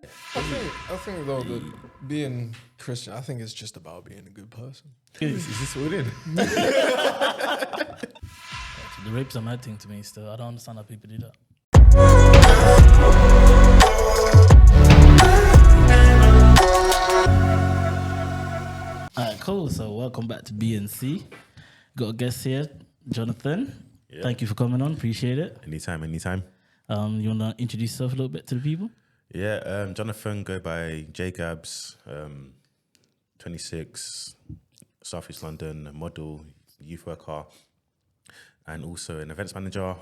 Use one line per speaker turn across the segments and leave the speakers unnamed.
I think though that being Christian, I think it's just about being a good person.
Is this what we're in?
The rape's a mad thing to me still. I don't understand how people do that. Alright, cool. So welcome back to BNC. Got a guest here, Jonathan.
Yeah.
Thank you for coming on. Appreciate it.
Anytime.
You wanna introduce yourself a little bit to the people?
Yeah, Jonathan, go by Gabz, 26, South East London, model, youth worker, and also an events manager.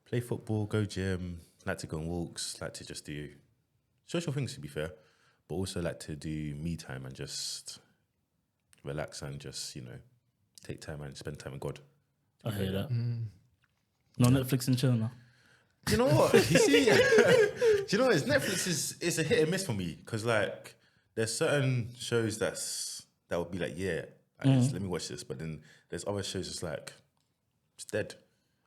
Play football, go gym, like to go on walks, like to just do social things, to be fair, but also like to do me time and just relax and just, take time and spend time with God.
I hear that. No Netflix and chill now.
Do you know what? You see, do you know what? Netflix is a hit and miss for me because like there's certain shows that would be like, let me watch this, but then there's other shows just like it's dead.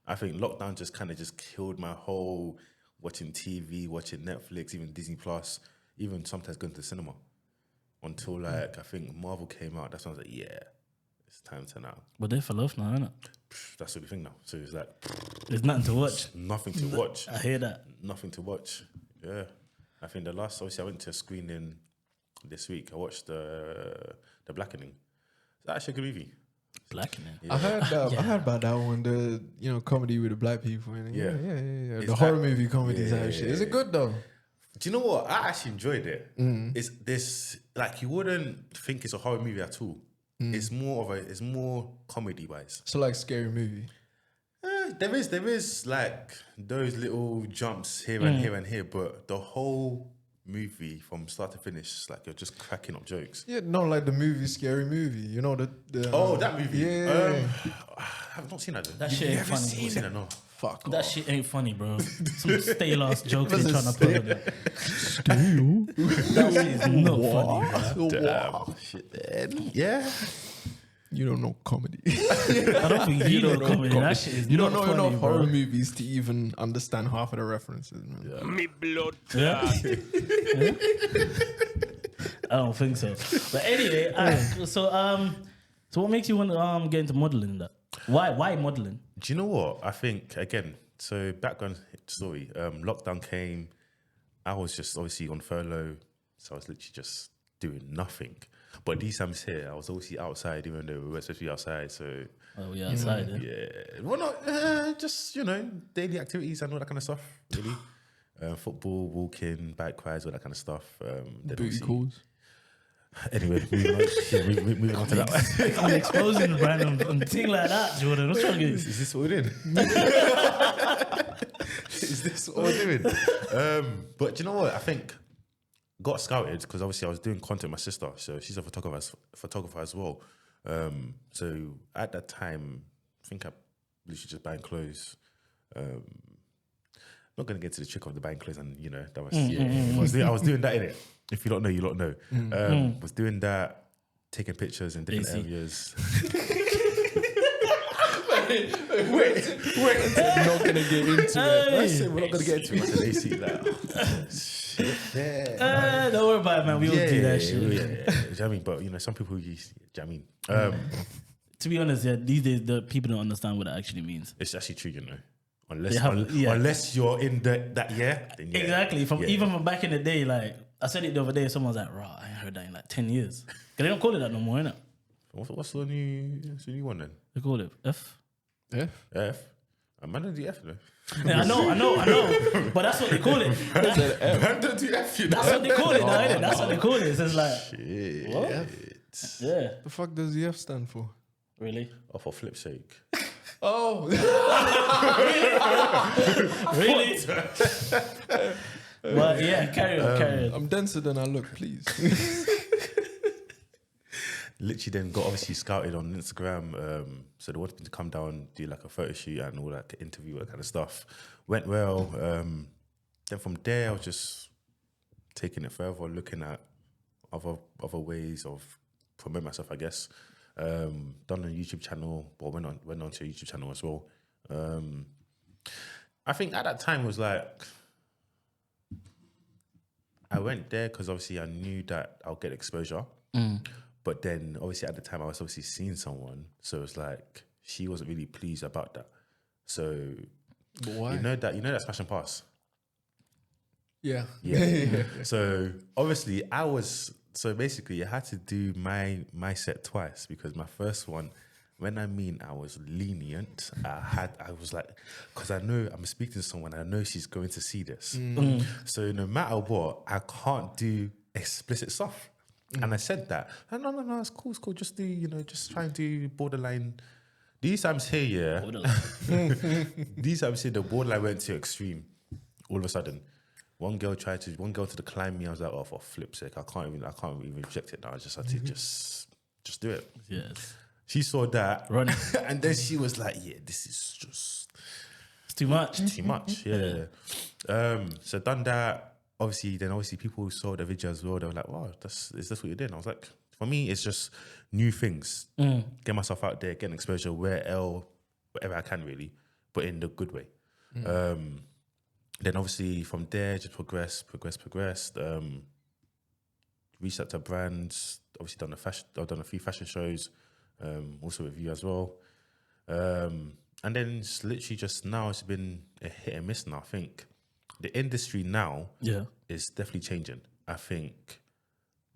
I think lockdown just kind of just killed my whole watching TV, watching Netflix, even Disney Plus, even sometimes going to the cinema until like I think Marvel came out. That's when I was like, yeah, it's time to now.
But they're for love now, innit?
That's the thing now. So it's like
There's nothing to watch.
nothing to watch.
I hear that.
Nothing to watch. Yeah, I think obviously I went to a screening this week. I watched the Blackening. It's actually a good movie.
Blackening.
Yeah.
I heard about that one. The comedy with the black people in it.
Yeah.
The
It's
horror
that-
movie comedies and shit. Is it good though?
Do you know what? I actually enjoyed it. It's this like you wouldn't think it's a horror movie at all. It's more comedy wise.
So like scary movie.
There is like those little jumps here and here and here, but the whole movie from start to finish, is like you're just cracking up jokes.
Yeah, not like the movie Scary Movie. You know the
That movie.
Yeah.
I've not seen that.
That shit ain't
I've
funny.
not seen that. No.
Fuck.
That shit ain't funny, bro. Some stale ass jokes they're trying to put on it. That shit is not funny, bro.
Damn. Shit. Then. Yeah.
You don't know comedy.
I don't think you know comedy. That shit is
You
not
don't know
funny,
enough
bro.
horror movies to even understand half of the references, man.
Yeah. I don't think so. But anyway, so what makes you want to get into modeling? That why modeling?
Do you know what? I think again. So background story. Lockdown came. I was just obviously on furlough, so I was literally just doing nothing. But these times here, I was obviously outside, even though we were supposed to be outside. So
Oh yeah, outside.
yeah, well, not just daily activities and all that kind of stuff. Really, football, walking, bike rides, all that kind of stuff. Then
Booty
obviously-
calls.
Anyway, moving on, moving on to that one.
I'm exposing the random thing like that, Jordan. What's wrong with you?
Is this what we're doing? Is this what we're doing? But do you know what? I think got scouted because obviously I was doing content with my sister, so she's a photographer as well. So at that time, I think I literally just buying clothes. Not gonna get to the trick of the buying clothes, and that was I was doing that in it. If you don't know, you don't know. Was doing that, taking pictures in different areas.
Wait. We're not gonna get into it.
That's it. We're not gonna get into it. I said, AC like, shit there.
Don't worry about it, man. We all do that shit.
Yeah. Do you know what I mean? But some people use. Do you know what I mean?
To be honest, these days the people don't understand what that actually means.
It's actually true, Unless unless you're in that year, then yeah.
Exactly. Even from back in the day, like I said it the other day, someone was like, "Right, I ain't heard that in like 10 years." Cause they don't call it that no more, innit?
What's the new one then?
They call it F.
Yeah.
F. I'm under the F though.
Yeah, I know. But that's what they call it.
Under the F.
That's what they call it, now, innit? That's what they call it. So it's like,
Shit.
what? Yeah.
The fuck does the F stand for?
Really?
Or for flip sake.
Oh.
Really? But yeah, carry on.
I'm denser than I look, please.
Literally then got obviously scouted on Instagram. So they wanted me to come down, do like a photo shoot and all that, interview, all that kind of stuff. Went well. Then from there, I was just taking it further, looking at other ways of promoting myself, I guess. Done a YouTube channel, but went on to a YouTube channel as well. I think at that time was like I went there because obviously I knew that I'll get exposure. But then obviously at the time I was obviously seeing someone, so it's like she wasn't really pleased about that. So
But why?
you know that's fashion pass.
Yeah.
Yeah. So obviously basically I had to do my set twice because my first one, when I mean I was lenient, I was like, because I know I'm speaking to someone, I know she's going to see this. So no matter what, I can't do explicit stuff. And I said that. No, it's cool. Just do, just try and do borderline. These times here, these times here, the borderline went to extreme. All of a sudden, one girl to decline me. I was like, oh, for flip's sake, I can't even reject it now. I just had to just do it.
Yes.
She saw that,
Run.
and then she was like, yeah, this is just
It's too much.
too much. Yeah. So done that. Obviously people who saw the video as well, they were like, wow, is this what you did? And I was like, for me, it's just new things. Get myself out there, getting exposure wherever I can really, but in the good way. Then obviously from there, just progressed. Reached out to brands, obviously I've done a few fashion shows, also with you as well. And then it's literally just now it's been a hit and miss now. I think the industry now is definitely changing. I think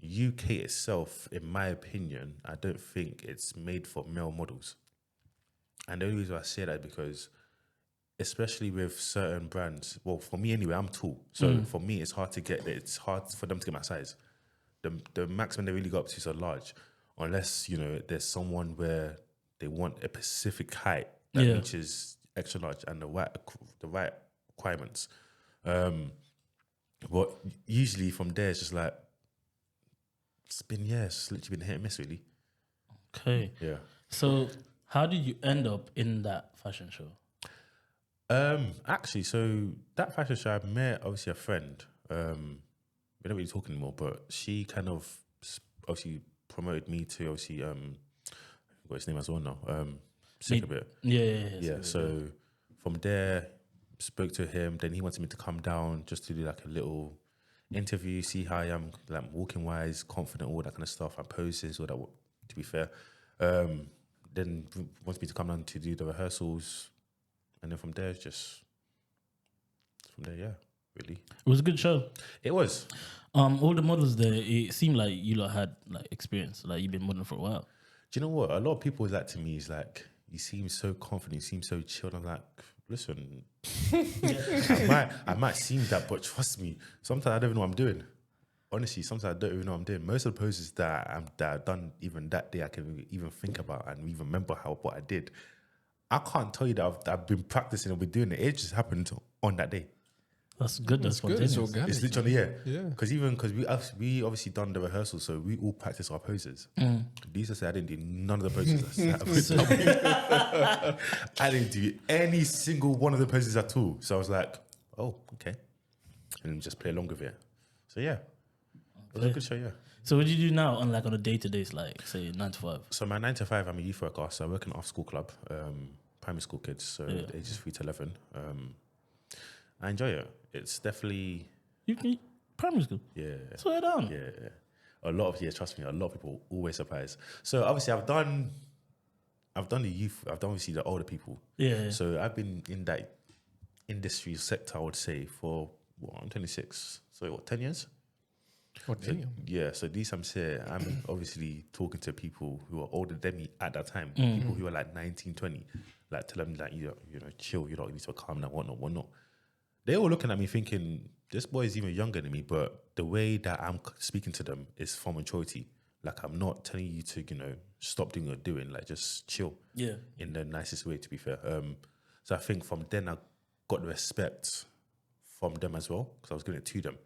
UK itself, in my opinion, I don't think it's made for male models. And the only reason I say that is because, especially with certain brands, well, for me anyway, I'm tall. So for me, it's hard for them to get my size. The maximum they really got up to is a large, unless, there's someone where they want a specific height that reaches extra large and the right requirements. But usually from there, it's just like, it's literally been hit and miss, really.
Okay.
Yeah.
So how did you end up in that fashion show?
Actually, so that fashion show, I met obviously a friend. We don't really talk anymore, but she kind of obviously promoted me to obviously got his name as well now. Sick a bit.
Yeah.
So from there, spoke to him. Then he wanted me to come down just to do like a little interview, see how I am, like walking wise, confident, all that kind of stuff, and poses, all that. To be fair, then wanted me to come down to do the rehearsals, and then from there, really.
It was a good show.
It was.
All the models there, it seemed like you lot had like experience, like you've been modeling for a while.
Do you know what? A lot of people was like to me, is like, you seem so confident, you seem so chilled. I'm like, listen, I might seem that, but trust me, sometimes I don't even know what I'm doing. Honestly, sometimes I don't even know what I'm doing. Most of the poses that I've done even that day, I can even think about and even remember what I did. I can't tell you that I've been practicing and been doing it. It just happened on that day.
That's good. That's
good.
spontaneous.
It's organic.
It's literally,
Yeah.
Because we obviously done the rehearsal, so we all practice our poses. These I said I didn't do none of the poses. I didn't do any single one of the poses at all. So I was like, oh, okay, and just play along with it. So yeah, it was a good show. Yeah.
So what do you do now on a day-to-day, like say 9 to 5?
So my 9 to 5, I'm a youth worker. So I work in an after-school club, primary school kids, so ages 3 to 11. I enjoy it. It's definitely
Primary school?
yeah.
Swear down.
Yeah. Trust me, a lot of people always surprised. So obviously I've done the youth, I've done obviously the older people.
Yeah.
So I've been in that industry sector, I would say, for I'm 26. So 10 years?
What
So, so these times here, I'm obviously talking to people who are older than me at that time.
Mm-hmm.
People who are like 19, 20. Like tell them like, chill, you need to calm down, whatnot. They were looking at me thinking, this boy is even younger than me, but the way that I'm speaking to them is for maturity. Like, I'm not telling you to, stop doing what you're doing. Like, just chill.
Yeah.
In the nicest way, to be fair. So I think from then I got the respect from them as well, because I was giving it to them.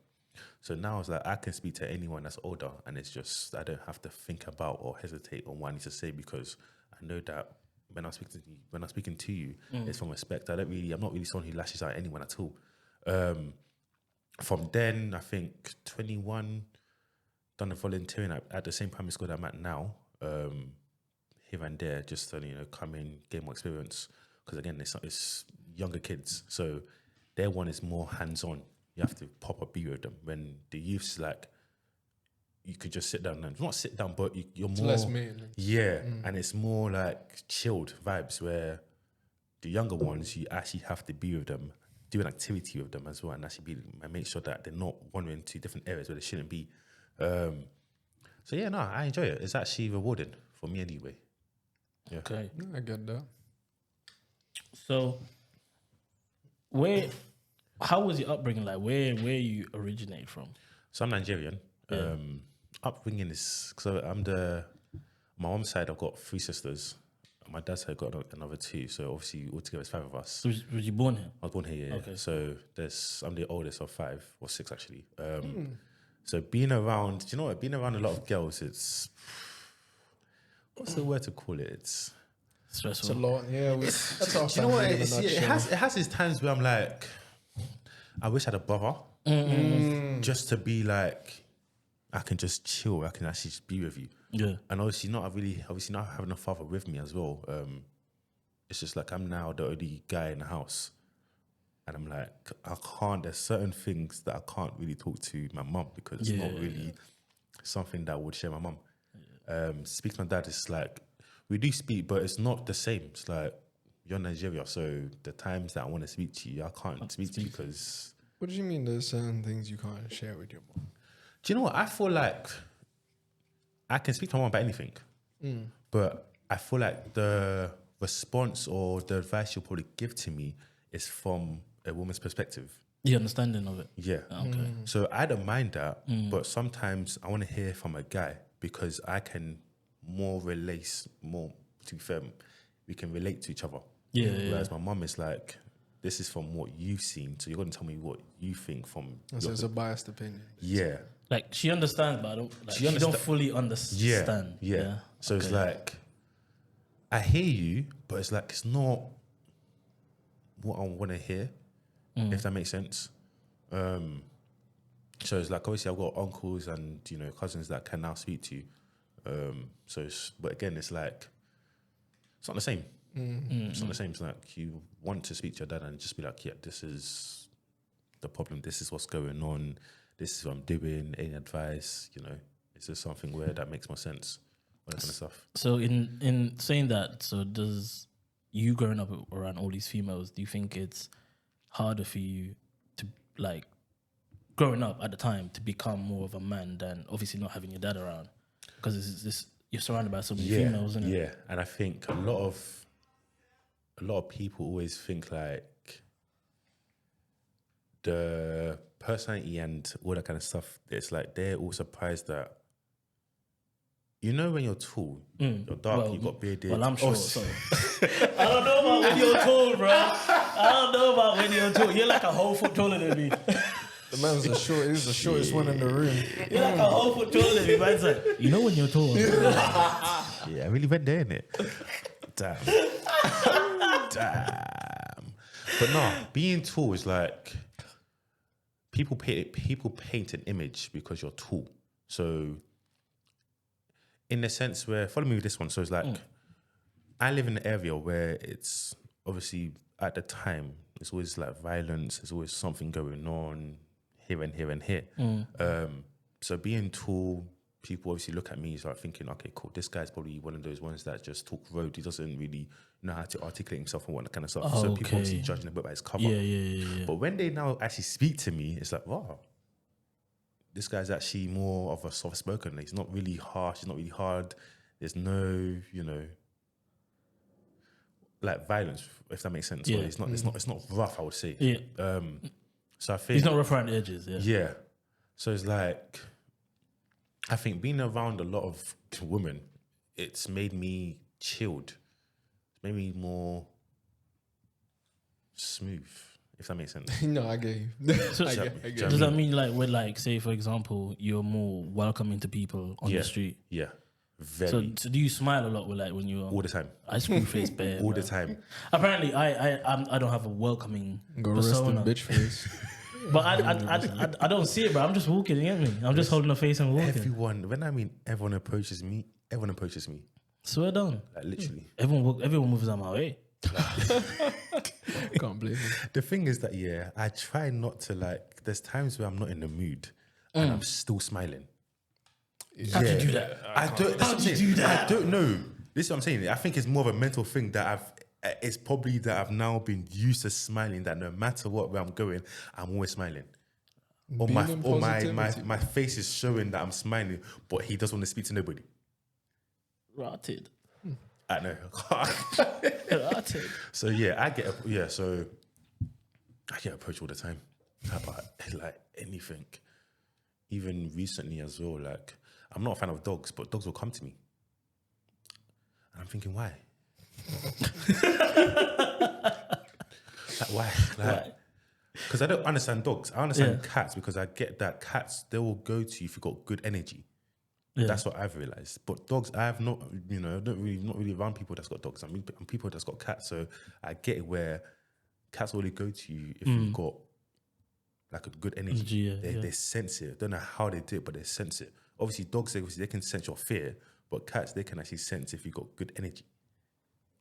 So now it's like I can speak to anyone that's older, and it's just I don't have to think about or hesitate on what I need to say, because I know that when I'm speaking to you, it's from respect. I'm not really someone who lashes out at anyone at all. From then, I think 21, done the volunteering at the same primary school that I'm at now, here and there, just to come in, gain more experience. Because again, it's younger kids, so their one is more hands-on. you have to pop up be with them. When the youth's like, you could just sit down and not sit down, but you're
It's
more
less maintenance.
yeah, and it's more like chilled vibes where the younger ones you actually have to be with them, do an activity with them as well, and actually be and make sure that they're not wandering to different areas where they shouldn't be. So yeah, no, I enjoy it. It's actually rewarding for me anyway. Yeah.
Okay.
I get that.
So, how was your upbringing like? Where you originate from?
So I'm Nigerian.
Yeah.
Upbringing is so my mom's side I've got 3 sisters. My dad's side got another 2. So obviously altogether it's 5 of us.
So was you born here?
I was born here. Yeah.
Okay.
So I'm the oldest of 5 or 6 actually. So being around, do you know what? Being around a lot of girls, it's what's the word to call it? It's
Stressful.
It's a lot. Yeah, that's our
do you know what?
family in a
It's, yeah,
nutshell.
it has its times where I'm like, I wish I had a brother, just to be like, I can just chill. I can actually just be with you.
Yeah.
And obviously not having a father with me as well. It's just like I'm now the only guy in the house, and I'm like, I can't. There's certain things that I can't really talk to my mum because it's not really something that I would share my mum. Speak to my dad, it's like we do speak, but it's not the same. It's like you're in Nigeria, so the times that I want to speak to you, I can't speak to you because.
What do you mean? There's certain things you can't share with your mom?
Do you know what? I feel like I can speak to my mom about anything, but I feel like the response or the advice she'll probably give to me is from a woman's perspective.
The understanding of it.
Yeah.
Okay.
So I don't mind that, but sometimes I want to hear from a guy because I can more relate, to be fair, we can relate to each other.
Yeah.
Whereas my mum is like, this is from what you've seen, so you're going to tell me what you think from
So it's a biased opinion.
yeah.
Like she understands, but I don't. Like, she don't
understa-
fully understand.
Yeah. So it's
Okay.
like, I hear you, but it's like, it's not what I want to hear, if that makes sense. So it's like, obviously I've got uncles and, cousins that can now speak to you. But again, it's like, it's not the same. It's not the same. It's like you want to speak to your dad and just be like, yeah, this is the problem. This is what's going on. This is what I'm doing. Any advice, is there something where that makes more sense? All that kind of stuff.
So in saying that, so does you growing up around all these females, do you think it's harder for you to like growing up at the time to become more of a man than obviously not having your dad around? Because it's this you're surrounded by so many females, isn't it?
Yeah, and I think a lot of people always think like the personality and all that kind of stuff. It's like they're all surprised that when you're tall, you're dark, you got bearded.
Well, I'm short, so I don't know about when you're tall, bro. I don't know about when you're tall. You're like a whole foot taller than me.
The man's he's the shortest one in the room.
You're like a whole foot taller than me. Man's like, when you're tall.
Yeah, I really went there, innit? Damn. But no, being tall is like people paint an image because you're tall. So in the sense where, follow me with this one. So it's like I live in an area where it's obviously at the time it's always like violence. There's always something going on here and here and here. So being tall, people obviously look at me like thinking, okay, cool, this guy's probably one of those ones that just talk road. He doesn't really know how to articulate himself and what that kind of stuff. So people obviously judging a bit by his cover.
Yeah.
But when they now actually speak to me, it's like, wow, this guy's actually more of a soft spoken. Like, he's not really harsh. He's not really hard. There's no, like violence, if that makes sense.
Yeah.
So it's not rough, I would say.
Yeah.
So I think
He's not rough around the edges. Yeah.
yeah. So it's like, I think being around a lot of women, it's made me chilled. It's made me more smooth, if that makes sense.
No, I get you.
So
I get
does that mean like with like say for example you're more welcoming to people on the street?
Yeah. Very.
So do you smile a lot with like when you're
all the time.
I screw face bare
All the time.
Apparently I don't have a welcoming
Go rest in
persona,
bitch face.
but I don't see it, bro. I'm just walking. You get me? I'm just holding a face and walking.
Everyone approaches me.
Swear down.
Like literally.
Everyone moves out my way.
Can't blame him.
The thing is that I try not to like. There's times where I'm not in the mood and I'm still smiling.
How do you do that?
I don't.
How do you do that?
I don't know. This is what I'm saying. I think it's more of a mental thing that it's probably that I've now been used to smiling. That no matter where I'm going, I'm always smiling. Or my face is showing that I'm smiling, but he doesn't want to speak to nobody.
Rotted.
I know.
Rotted.
So I get approached all the time about like anything. Even recently as well, like I'm not a fan of dogs, but dogs will come to me. And I'm thinking, why? Like, why? Like, because I don't understand dogs. I understand cats because I get that cats, they will go to you if you've got good energy. Yeah. That's what I've realized. But dogs, I have not, not really around people that's got dogs. I'm people that's got cats. So I get it where cats only go to you if you've got like a good energy. They sense it. Don't know how they do it, but they sense it. Obviously, dogs, they can sense your fear, but cats, they can actually sense if you've got good energy.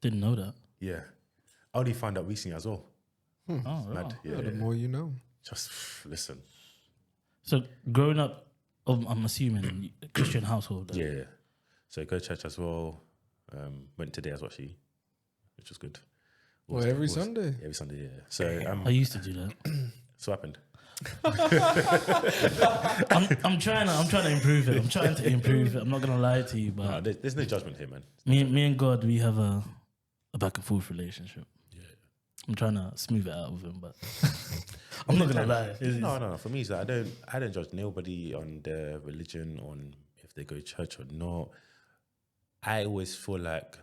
Didn't know that.
Yeah. I only found out recently as well.
Oh,
Mad. Yeah.
The more you know.
Just listen.
So growing up, I'm assuming Christian household.
Yeah. So go to church as well. Went today as well, which was good.
Every Sunday?
Every Sunday, yeah. So
I used to do that.
So what happened?
I'm trying to improve it. I'm trying to improve it. I'm not gonna lie to you, but
there's no judgment here, man.
Me and God, we have a back and forth relationship. Yeah. I'm trying to smooth it out with him, but I'm not gonna lie.
No. For me, it's like I don't judge nobody on their religion, on if they go to church or not. I always feel like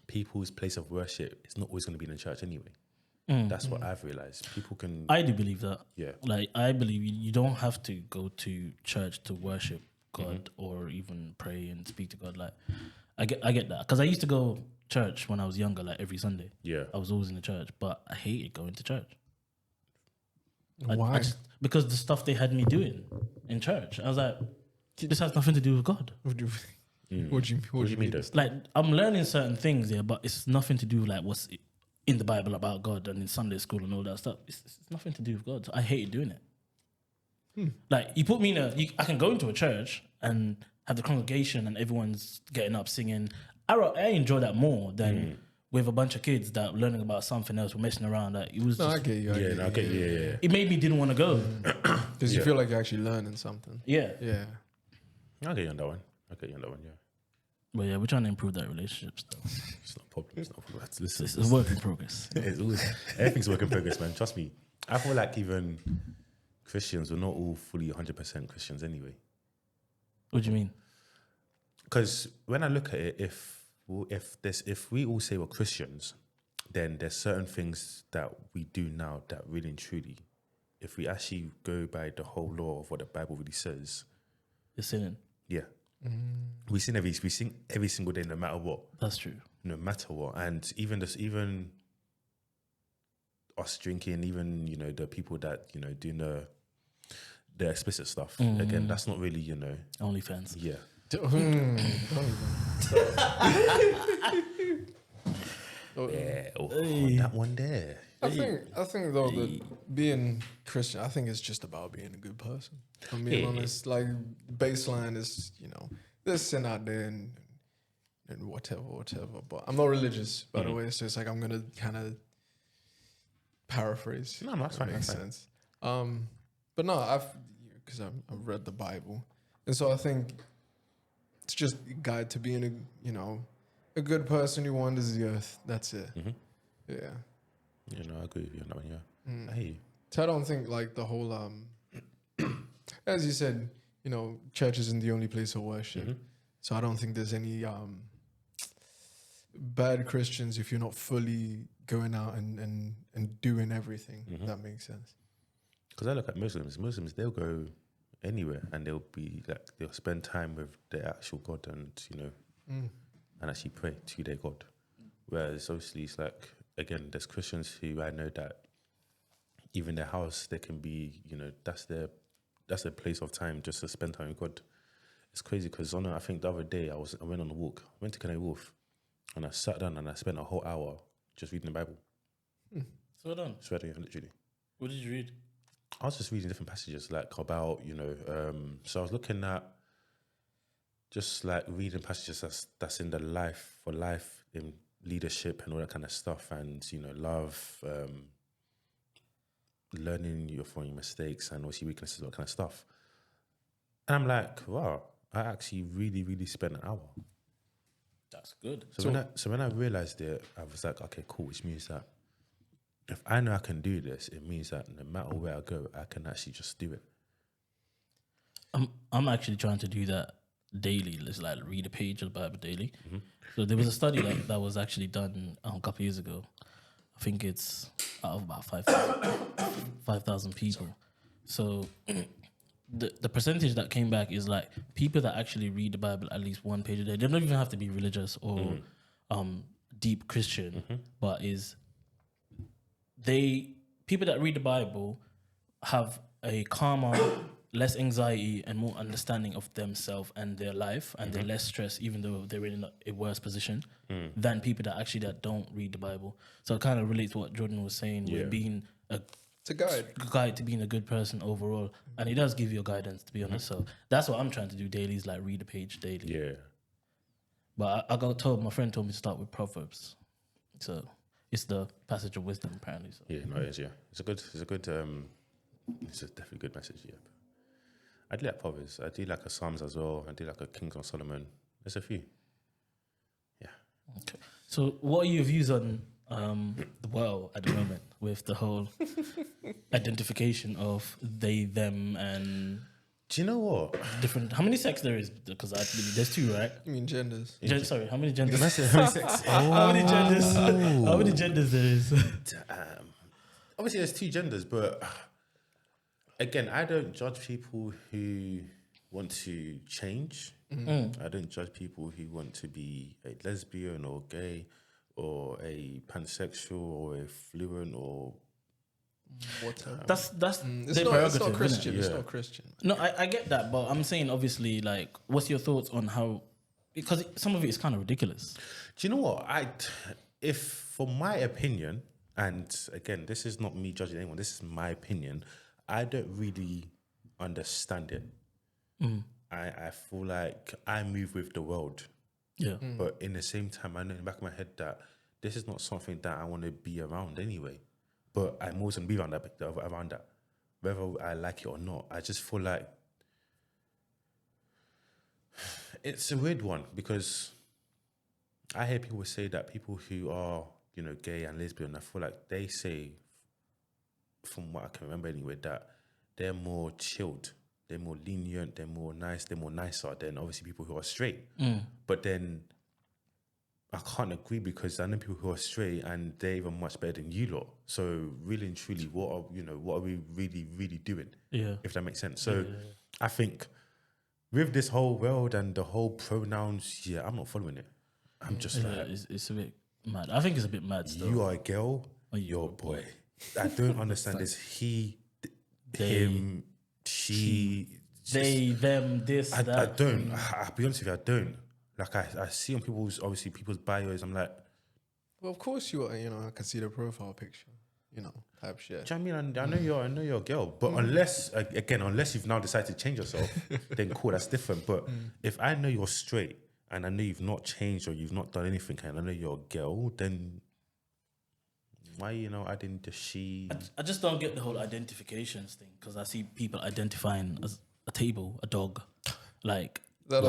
people's place of worship is not always going to be in the church anyway. That's what I've realized. People can.
I do believe that.
Yeah.
Like I believe you don't have to go to church to worship God or even pray and speak to God. Like I get that because I used to go church when I was younger, like every Sunday.
Yeah.
I was always in the church, but I hated going to church.
Why?
Because the stuff they had me doing in church, I was like, this has nothing to do with God.
What do you mean?
Like I'm learning certain things, but it's nothing to do with like what's in the Bible about God and in Sunday school and all that stuff. It's nothing to do with God. So I hated doing it. Like you put me in I can go into a church and have the congregation and everyone's getting up singing. I enjoy that more than with a bunch of kids that are learning about something else, we're messing around. Like it was.
I get you.
I get you. Yeah.
It made me didn't want to go
because you feel like you're actually learning something.
Yeah.
I get you on that one. Yeah.
But yeah, we're trying to improve that relationship still.
It's not a problem. Listen,
It's a work in progress.
It's always, everything's a work in progress, man. Trust me. I feel like even Christians, we're not all fully 100% Christians anyway.
What do you mean?
Because when I look at it, if we all say we're Christians, then there's certain things that we do now that really and truly, if we actually go by the whole law of what the Bible really says,
you're sinning.
Yeah. We sing every single day, no matter what.
That's true.
No matter what. And even us drinking, even, the people that, doing the explicit stuff. Again, that's not really,
OnlyFans.
Yeah. That one there.
I think though that being Christian, I think it's just about being a good person. I'm being honest. Like baseline is, there's sin out there and whatever. But I'm not religious, by the way, so it's like I'm gonna kind of paraphrase.
No, that's fine.
Makes sense. But no, I've read the Bible, and so I think it's just a guide to being a good person who wanders the earth. That's it. Yeah.
I agree with you on that one. Yeah. I hear you.
So I don't think like the whole as you said, church isn't the only place of worship. So I don't think there's any bad Christians if you're not fully going out and doing everything. If that makes sense.
Because I look at Muslims, they'll go anywhere and they'll spend time with their actual God and and actually pray to their God. Whereas obviously it's like, again, there's Christians who I know that even their house, they can be, that's their place of time just to spend time with God. It's crazy because I think the other day I went on a walk, went to Canary Wharf, and I sat down and I spent a whole hour just reading the Bible.
So well done.
Swear to you, literally.
What did you read?
I was just reading different passages, like about, so I was looking at just like reading passages that's in the life in leadership and all that kind of stuff, and love, learning from your mistakes and also weaknesses, all that kind of stuff. And I'm like, wow, I actually really, really spent an hour.
That's good.
So when I realized it, I was like, okay, cool, which means that if I know I can do this, it means that no matter where I go, I can actually just do it.
I'm actually trying to do that daily. Let's like read a page of the Bible daily. So there was a study that was actually done a couple of years ago. I think it's out of about 5,000 people. So the percentage that came back is like people that actually read the Bible at least one page a day. They don't even have to be religious or deep Christian, but people that read the Bible have a calmer, less anxiety and more understanding of themselves and their life, and they're less stressed, even though they're in a worse position than people that don't read the Bible. So it kind of relates to what Jordan was saying with being
It's a guide.
to being a good person overall, and it does give you a guidance, to be honest. So that's what I'm trying to do daily, is like read a page daily.
Yeah.
But my friend told me to start with Proverbs. So it's the passage of wisdom, apparently. So.
Yeah, no, it is. Yeah, it's a definitely good message. Yeah, I do like Proverbs. I do like a Psalms as well. I do like a Kings of Solomon. There's a few. Yeah.
Okay. So what are your views on the world at the moment with the whole identification of they, them, and
do you know what?
different? How many sex there is? Because there's two, right?
You mean genders?
Sorry, how many genders?
How many sex?
How many genders? How many genders there is?
Obviously, there's two genders, but again, I don't judge people who want to change. I don't judge people who want to be a lesbian or gay or a pansexual or a fluent or
Whatever.
That's
It's
their
not
prerogative,
Christian.
innit?
It's
Yeah.
not Christian.
No, I get that, but I'm saying obviously, like, what's your thoughts on how? Because some of it is kind of ridiculous.
Do you know what? If for my opinion, and again, this is not me judging anyone, this is my opinion, I don't really understand it. I feel like I move with the world.
Yeah.
But in the same time, I know in the back of my head that this is not something that I want to be around anyway. But I'm always going to be around that, whether I like it or not. I just feel like it's a weird one, because I hear people say that people who are, gay and lesbian, I feel like they say, from what I can remember anyway, that they're more chilled, they're more lenient, they're more nice, they're more nicer than obviously people who are straight. But then I can't agree, because I know people who are straight and they're even much better than you lot. So really and truly, what are we really, really doing?
Yeah.
If that makes sense. So I think with this whole world and the whole pronouns, I'm not following it. I'm just like,
It's a bit mad. I think it's a bit mad still.
you are a girl, you're a boy. I don't understand this. He, him, she,
they, them, this, that.
I don't. I'll be honest with you, I don't. Like I see on people's bios, I'm like,
Well, of course you are. I can see the profile picture. Type shit.
do you know what I mean? I know you're a girl, but unless you've now decided to change yourself, then cool, that's different. But if I know you're straight and I know you've not changed or you've not done anything, and I know you're a girl, then why adding the she?
I just don't get the whole identifications thing, because I see people identifying as a table, a dog, like
That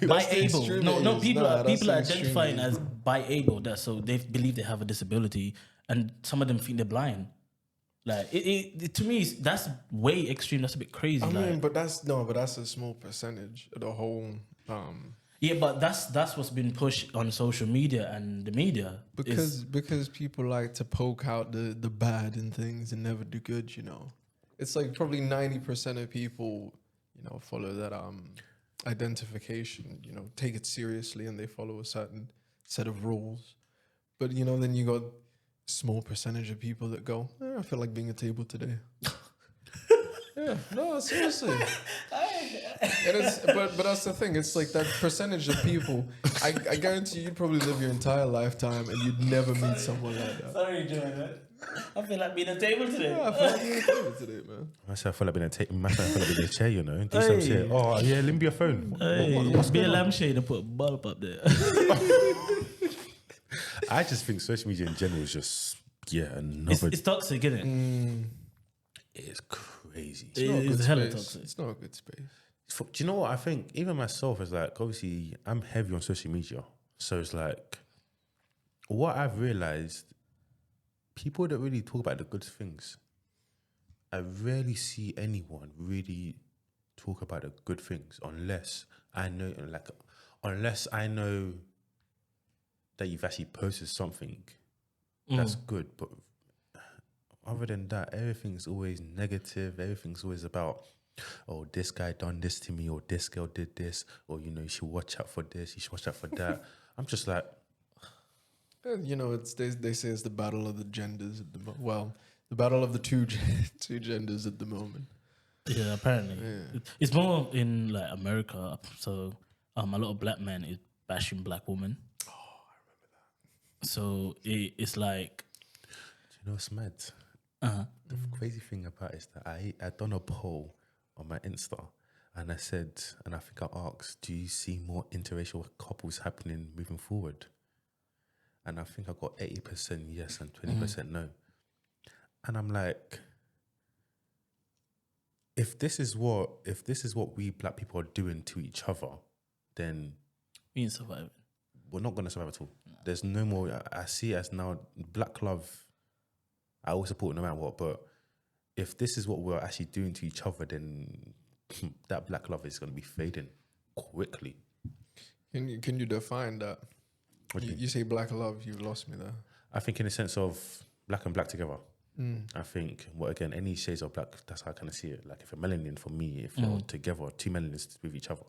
by able. No, people are
that's
identifying
extreme.
as by able. That so they believe they have a disability, and some of them think they're blind. Like it to me, that's way extreme. That's a bit crazy.
I mean, but that's a small percentage of the whole.
Yeah, but that's what's been pushed on social media and the media.
Because people like to poke out the bad in things and never do good. It's like probably 90% of people, follow that identification. Take it seriously and they follow a certain set of rules. But then you got a small percentage of people that go, I feel like being a table today. Yeah, no, seriously. And but that's the thing. It's like that percentage of people. I guarantee you'd probably live your entire lifetime and you'd never meet someone like that.
Sorry, Jordan. I feel like being a table today.
Yeah, I feel like being a table today, man.
I feel like being a chair, you know. Do some shit. Oh yeah, lend me your phone.
What's be a lampshade and put a bulb up there.
I just think social media in general is just another.
It's toxic, isn't it?
It's crazy.
It's hella toxic.
It's not a good space.
Do you know what I think? Even myself is like, obviously, I'm heavy on social media, so it's like, what I've realized, people don't really talk about the good things. I rarely see anyone really talk about the good things unless I know that you've actually posted something that's good. But other than that, everything's always negative. Everything's always about, oh, this guy done this to me, or this girl did this, or, you know, you should watch out for this, you should watch out for that. I'm just like,
You know, they say it's the battle of the genders at the well, the battle of the two genders at the moment.
Yeah, apparently. It's more in like America. So a lot of black men is bashing black women.
Oh, I remember that.
So it's like,
do you know what's mad? The crazy thing about it is that I done a poll on my Insta, and I said, and I think I asked, do you see more interracial couples happening moving forward? And I think I got 80% yes and 20% no. And I'm like, if this is what we black people are doing to each other, then
we ain't surviving.
We're not going to survive at all. No. There's no more. I see it as now black love. I will support no matter what. But if this is what we're actually doing to each other, then that black love is going to be fading quickly.
Can you define that? You say black love, you've lost me there.
I think in the sense of black and black together. I think, well, again, any shades of black, that's how I kind of see it. Like if a melanin, for me, if you're together, two melanins with each other.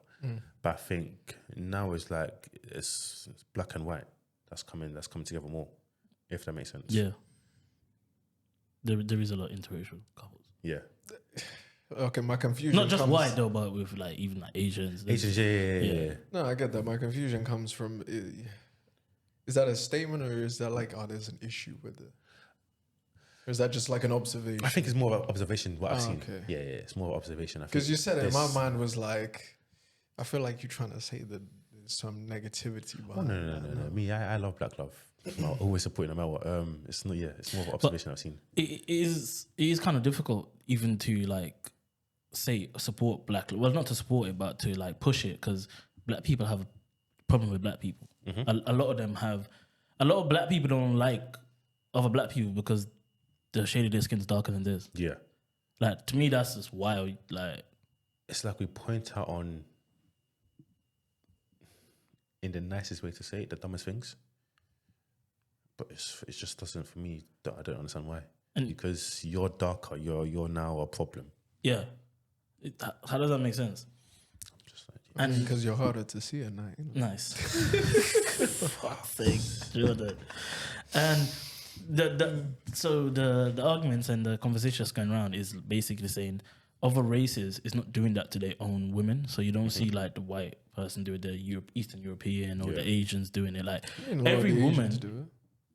But I think now it's like it's black and white that's coming together more, if that makes sense.
Yeah. There is a lot of interracial couples.
Yeah.
Okay, my confusion
not just
comes,
white though, but with like even like Asians.
Yeah.
No, I get that. My confusion comes from, is that a statement or is that like, oh, there's an issue with it? Or is that just like an observation?
I think it's more of an observation, what I've seen.
Okay.
Yeah, it's more of observation.
Because you said it, in my mind was like, I feel like you're trying to say that there's some negativity behind
No. Me, I love black love. I'm always supporting no matter what. It's not. It's more of an observation I've seen.
It is kind of difficult even to like say support black. Well, not to support it, but to like push it, because black people have a problem with black people. A lot of them have. A lot of black people don't like other black people because the shade of their skin's darker than theirs.
Yeah.
Like to me, that's just wild. Like
it's like we point out on, in the nicest way to say it, the dumbest things. But it just doesn't, for me, I don't understand why. And because you're darker, you're now a problem.
Yeah. How does that make sense?
Just like, and because you're harder to see at night.
Nice. For fuck's sake, Jordan. And the arguments and the conversations going around is basically saying other races is not doing that to their own women. So you don't see like the white person do it, the Eastern European or the Asians doing it. Like every woman
do it.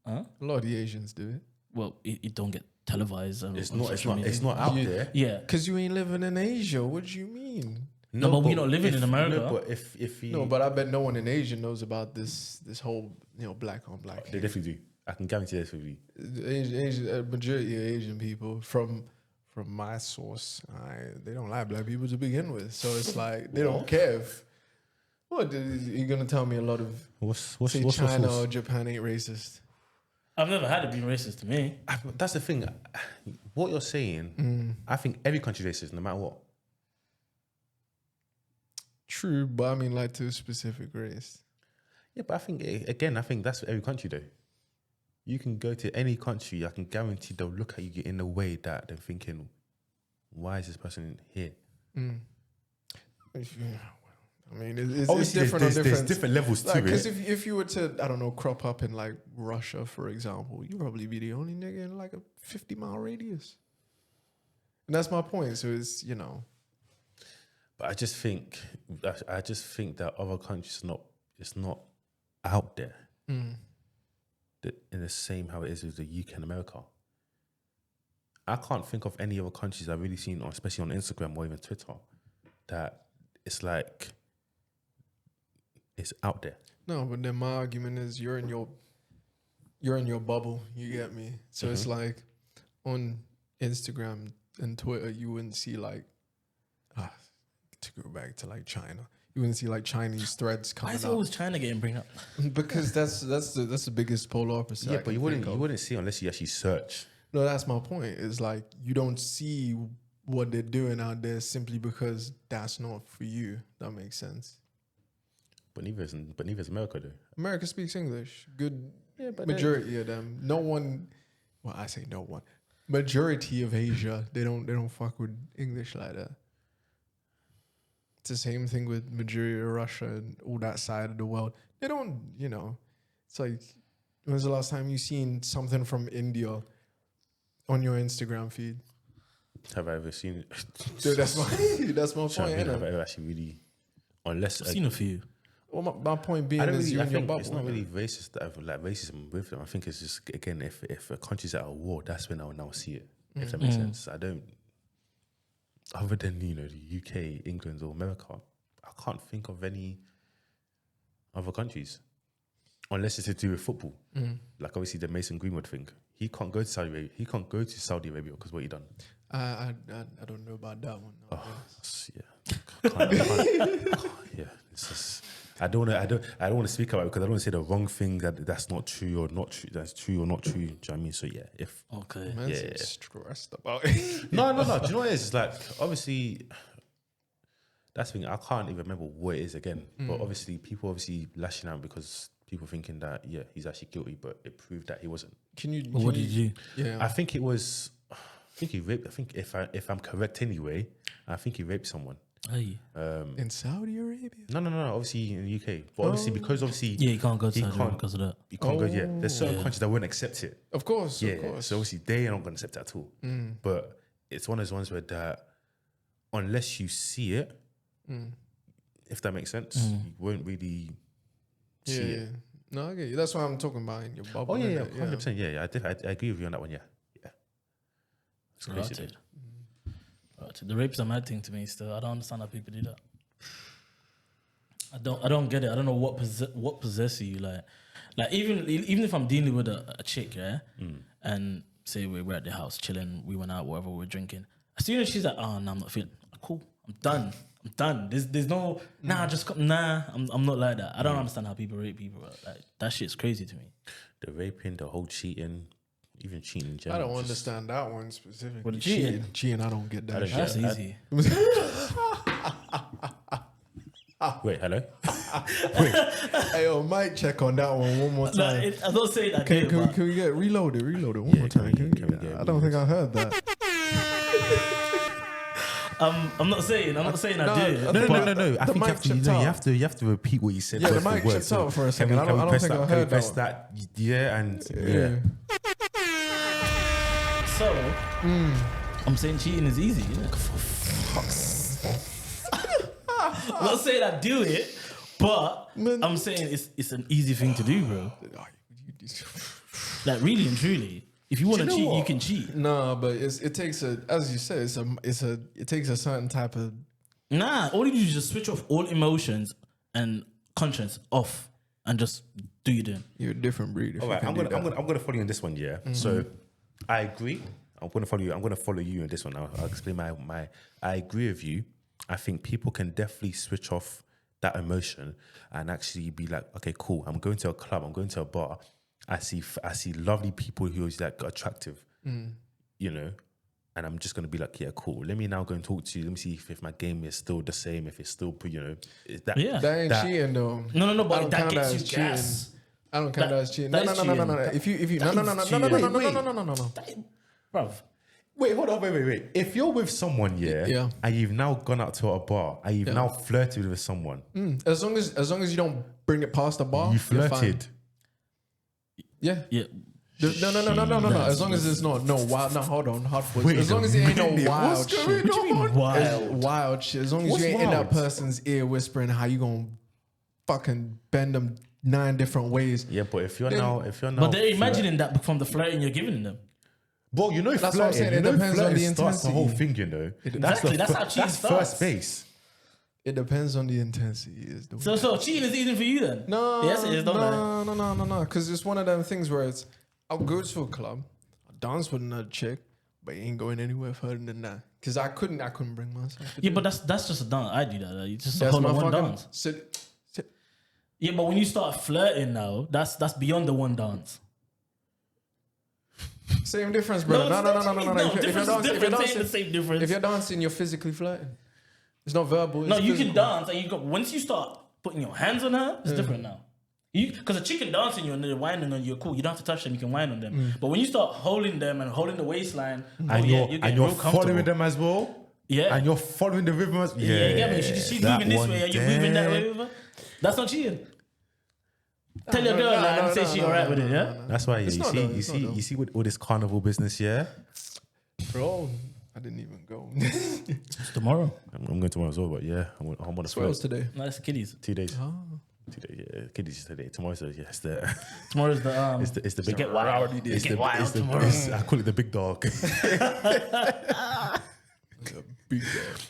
Huh? A lot of the Asians do it.
Well, it don't get televised.
It's not out there.
Yeah,
because you ain't living in Asia. What do you mean?
No, but we're not living in America.
No, but if he,
no, but I bet no one in Asia knows about this whole black on black.
They definitely do. I can guarantee this for you.
Asian, majority of Asian people from my source, they don't like black people to begin with. So it's like they don't care if. What are you gonna tell me? A lot of
what's
China or Japan ain't racist.
I've never had it being racist to me.
That's the thing. What you're saying, I think every country is racist, no matter what.
True, but I mean like to a specific race.
Yeah, but I think that's every country though. You can go to any country, I can guarantee they'll look at you in a way that they're thinking, why is this person here?
I mean, it's different.
There's different levels to it.
Because if you were to, I don't know, crop up in like Russia, for example, you'd probably be the only nigga in like a 50-mile radius. And that's my point. So it's,
But I just think that other countries it's not out there in the same how it is with the UK and America. I can't think of any other countries I've really seen, especially on Instagram or even Twitter, that it's like it's out there.
No, but then my argument is you're in your bubble. You get me? So it's like on Instagram and Twitter, you wouldn't see like to go back to like China. You wouldn't see like Chinese threads coming
Why is
up.
it always China getting bring up?
Because that's the biggest polar opposite.
Yeah, but you wouldn't see unless you actually search.
No, that's my point. It's like you don't see what they're doing out there simply because that's not for you. That makes sense.
But neither is America though.
America speaks English. Good
but
majority of them. No one. Well, I say no one. Majority of Asia, they don't fuck with English like that. It's the same thing with majority of Russia and all that side of the world. They don't, it's like, when's the last time you seen something from India on your Instagram feed?
Have I ever seen it?
Dude, that's my point.
Have I
innit?
ever actually really, unless
I've seen a few.
Well, my point being
I don't
is
really,
you're
I
in your
think
bubble.
it's not really racist that I've like racism with them. I think it's just again if a country's at a war, that's when I'll now see it. If that makes sense. I don't. Other than the UK, England, or America, I can't think of any other countries, unless it's to do with football. Like obviously the Mason Greenwood thing. He can't go to Saudi Arabia. He can't go to Saudi Arabia because what he done.
I don't know about that one. No,
Yeah. It's just, I don't want to speak about it because I don't want to say the wrong thing that's not true or not true. That's true or not true. Do you know what I mean? So yeah,
Okay.
Man's stressed about it.
No. Do you know what it is? It's like obviously that's the thing. I can't even remember what it is again. But obviously people lashing out because people thinking that he's actually guilty, but it proved that he wasn't.
What did you do?
Yeah.
I think he raped. I think if I'm correct anyway, I think he raped someone.
Hey.
In Saudi Arabia?
No. Obviously in the UK, but obviously because
Yeah, you can't go to Saudi because of that.
You can't go. Yeah, there's certain countries that won't accept it.
Of course.
So obviously they are not going to accept it at all. But it's one of those ones where that unless you see it, if that makes sense, you won't really see it.
No, I get you. That's what I'm talking about in your bubble.
Oh yeah, 100%. Yeah. I agree with you on that one. Yeah. It's crazy.
Right. The rape's a mad thing to me still. I don't understand how people do that. I don't get it. I don't know what possesses you. Like even if I'm dealing with a chick, yeah, and say we're at the house chilling, we went out, whatever, we're drinking. As soon as she's like, oh no, I'm not feeling cool. I'm done. There's no I'm not like that. I don't understand how people rape people. Like that shit's crazy to me.
The raping, the whole cheating, even cheating in general.
I don't understand that one specifically.
What, cheating,
I don't get that.
That's easy.
Wait, hello?
Hey, yo, mic check on that one more time.
I'm not saying that.
Can we get reloaded one more time? I don't think I heard that.
I'm not saying I did.
No. I think you have to repeat what you said.
Yeah, the mic checked out for a second. I don't think I heard that.
Yeah.
So, I'm saying cheating is easy. I'm not saying I do it, but I'm saying it's an easy thing to do, bro. Like really and truly. If you want to cheat, you can cheat.
No, but it takes as you said, it takes a certain type of.
Nah, all you do is just switch off all emotions and conscience off, and just do your thing.
You're a different breed.
All right, I'm gonna follow you on this one. Yeah. So I agree. I'm gonna follow you on this one. I'll explain my. I agree with you. I think people can definitely switch off that emotion and actually be like, okay, cool. I'm going to a club. I'm going to a bar. I see lovely people who is like attractive, and I'm just gonna be like, yeah, cool. Let me now go and talk to you. Let me see if my game is still the same. If it's still, is that
that ain't cheating though.
No, but that gets you gas.
I don't count that as cheating. No. If you no,
bruv.
Wait, hold on, wait. If you're with someone, and you've now gone out to a bar, and you've now flirted with someone,
as long as you don't bring it past the bar,
you flirted.
Yeah. No. As long as it's not wild. No, hold on, hard voice.
Wait
As long
a
as it ain't no
minute,
wild
what's
shit.
going
What do you mean wild?
Wild shit. As long as
What's
you ain't in that
wild?
person's ear whispering how you gonna fucking bend them 9 different ways.
Yeah, but if you're now,
But they're imagining that from the flirting you're giving them.
Bro, you know,
That's what I'm saying,
flirting,
it depends on the
starts the whole
intensity.
thing, you know.
Exactly, that's how cheating
That's
starts.
first base.
It depends on the intensity. Is the
So cheating is easy for you then?
No,
Yes, it is, don't it?
no. Because it's one of them things where it's, I'll go to a club, I'll dance with another chick, but you ain't going anywhere further than that. Because I couldn't bring myself. To
Yeah,
do
but
it.
that's just a dance. I do that. Like, it's just a
That's
whole
my
one
fucking
dance.
sit.
Yeah, but when you start flirting now, that's beyond the one dance.
Same difference, brother. No.
Difference is different. It ain't the same difference.
If you're dancing, you're physically flirting. It's not verbal. It's
No, you
physical.
can dance, and you go. Once you start putting your hands on her, it's different now. Because a chicken dancing you and they're whining on you, you're cool. You don't have to touch them. You can whine on them. But when you start holding them and holding the waistline,
And
you're
you're
getting real comfortable.
following them as well.
Yeah.
And you're following the rhythm as
Yeah, you get me. She's
that
moving this
one
way, and you're
there.
moving that way with her. That's not cheating. Tell your girl that and say she alright with it. Yeah.
That's why
It's not though, it's not though.
you see with all this carnival business, yeah.
Bro, I didn't even go.
It's tomorrow.
I'm going tomorrow as well, but yeah, I'm on the
Where was
float.
today?
No, it's kiddies.
2 days.
Oh.
2 days. Yeah, kiddies today. Tomorrow's it's the
Tomorrow's the
it's the big
get wild.
It's
Get
the,
wild
it's the,
tomorrow.
it's- I call it the big dog.
Big dog.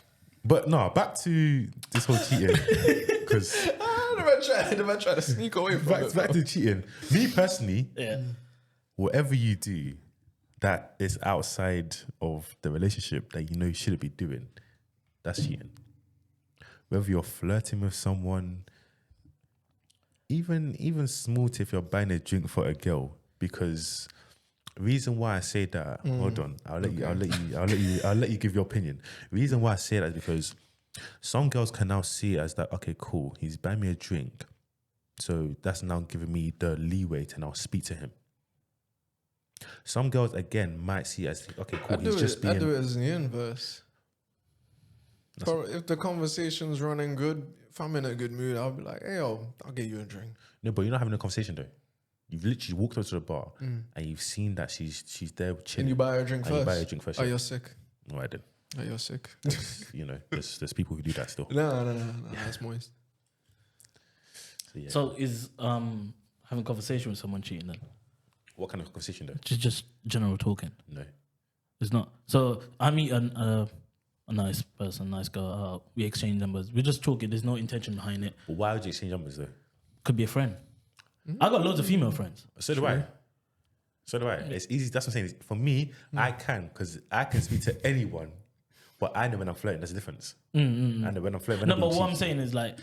But no, back to this whole cheating because
Never try to sneak away from it.
back to cheating. Me personally,
Yeah.
whatever you do that is outside of the relationship that you know you shouldn't be doing, that's cheating. Whether you're flirting with someone, even small if you're buying a drink for a girl, because reason why I say that, hold on, I'll let you give your opinion. Reason why I say that is because some girls can now see it as that, okay, cool, he's buying me a drink. So that's now giving me the leeway to now speak to him. Some girls, again, might see it as, okay, cool,
I
he's just being...
I do it as the inverse. If the conversation's running good, if I'm in a good mood, I'll be like, hey, yo, I'll get you a drink.
No, but you're not having a conversation though. You've literally walked up to the bar and you've seen that she's there chilling.
And you buy her a drink
And
first.
you buy her a drink first.
Oh,
yeah.
you're sick.
No, I didn't.
Oh, you're sick.
You know, there's people who do that still.
No, that's moist.
So, yeah.
So is having a conversation with someone cheating then?
What kind of conversation though?
Just general talking.
No.
It's not. So I meet a nice person, nice girl. We exchange numbers. We're just talking. There's no intention behind it.
But why would you exchange numbers though?
Could be a friend. I got loads of female friends.
So do I. So do I. It's easy. That's what I'm saying. For me, I can, because I can speak to anyone, but I know when I'm flirting. There's a difference. I know when I'm flirting.
No, but what I'm saying is like,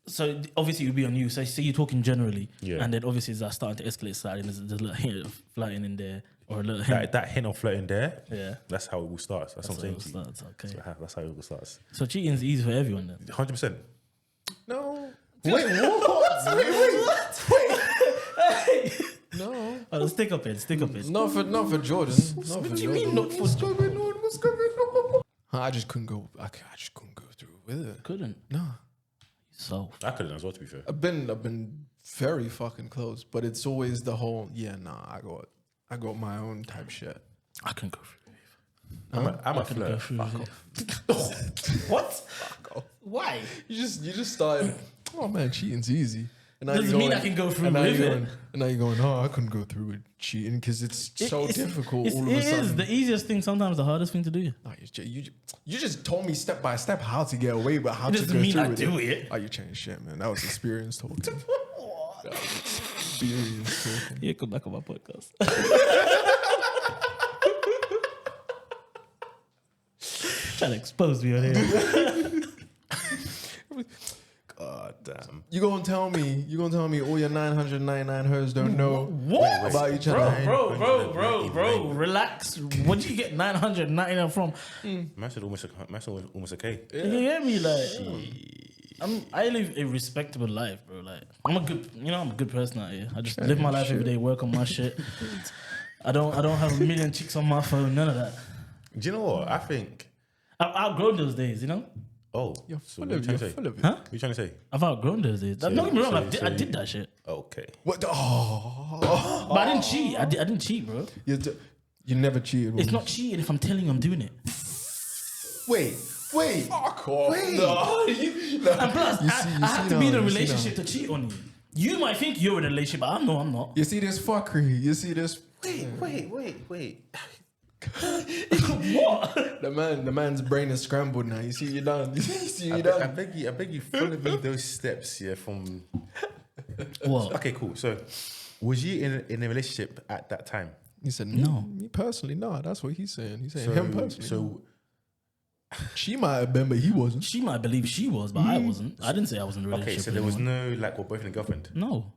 so obviously it would be on you. So say you're talking generally,
Yeah.
and then obviously it's like starting to escalate slightly. There's a little hint of flirting in there, or a little hint.
that hint of flirting there,
Yeah.
that's how it will start. That's what I'm saying to you.
Okay.
That's how it will start.
So cheating is easy for everyone then.
100%.
No.
Wait, what?
No.
Oh, stick up it.
Not for Jordan.
What do you mean not for?
What's going on? I just couldn't go. I just couldn't go through with it.
Couldn't.
No.
So
I couldn't as well, to be fair.
I've been very fucking close, but it's always the whole I got my own type shit.
I can go through.
I'm a
I can go
flirt.
through. What? Why?
You just started. Oh man, cheating's easy. And now
Doesn't
you're
mean
going-
I can go through
and now
with
you're
it.
going- And now you're going, oh, I couldn't go through with cheating because it's so difficult all of a
It
sudden.
is the easiest thing. Sometimes the hardest thing to do.
No, you just told me step by step how to get away, but how
It
to
doesn't
go
mean
through
I
with
do
it.
it.
Oh, you changed shit, man. That was experience talking. That was experience talking.
Yeah, come back on my podcast. Trying to expose me on here.
God damn.
You gonna tell me all your 999 hers don't know
What?
about each other?
Bro, relax. What did you get 999 from?
Man said almost okay.
You hear me? Like, I live a respectable life, bro. Like, I'm a good person out here. I just live my life every day, work on my shit. I don't have a million chicks on my phone, none of that.
Do you know what? I think
I've outgrown those days, you know?
Oh,
You're
so
full
what are you
of
trying
it.
to say?
Full of it.
Huh?
What are you trying to say?
I've outgrown those days. Don't get me wrong, I did that shit.
Okay.
What? Oh,
But I didn't cheat. I didn't cheat, bro.
you never cheated.
It's not cheating if I'm telling you I'm doing it.
Wait.
Fuck off.
Wait.
No.
And plus, I have to be in a
now, you see
relationship to cheat on you. You might think you're in a relationship, but I'm not.
You see this fuckery. You see this.
Wait.
What?
The man's brain is scrambled now. You see, you done. You see, you
I
done.
beg you, follow me those steps, yeah, from...
What?
Okay, cool. So, was you in a relationship at that time?
He said,
No.
Me personally, no. That's what he's saying. He's saying him personally.
So,
she might have been, but he wasn't.
She might believe she was, but I wasn't. I didn't say I was in a relationship.
okay, so
with
there was
anyone.
no, like, we're boyfriend and girlfriend?
No.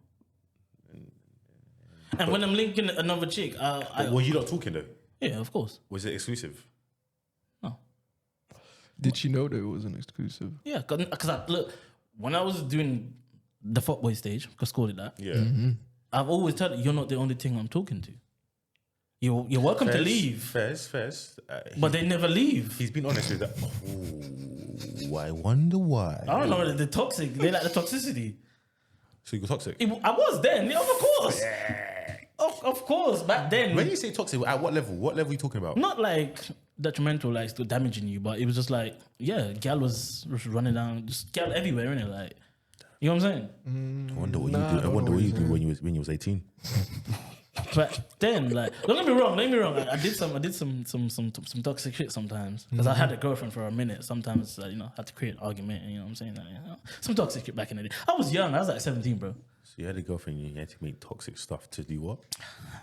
And when I'm linking another chick,
Were you not talking, though?
yeah, of course.
Was it exclusive?
No.
Did she know that it wasn't exclusive?
Yeah, because look, when I was doing the fuckboy stage, let's call it that,
Yeah.
I've always told you, you're not the only thing I'm talking to. You're welcome to leave,
Fairs.
but they never leave.
He's been honest with that. Oh, I wonder why.
I don't know, they're toxic. They like the toxicity.
So you got toxic?
I was then, yeah, of course. Of course, back then.
When you say toxic, at what level? What level are you talking about?
Not like detrimental, like still damaging you, but it was just like, yeah, gal was running down, just gal everywhere, innit? Like, you know what I'm saying?
I wonder what you do. I wonder what you do when you was 18.
But then, like, don't get me wrong. I did some toxic shit sometimes because I had a girlfriend for a minute. Sometimes, had to create an argument. And, you know what I'm saying? Some toxic shit back in the day. I was young. I was like 17, bro.
So you had a girlfriend. You had to make toxic stuff to do what?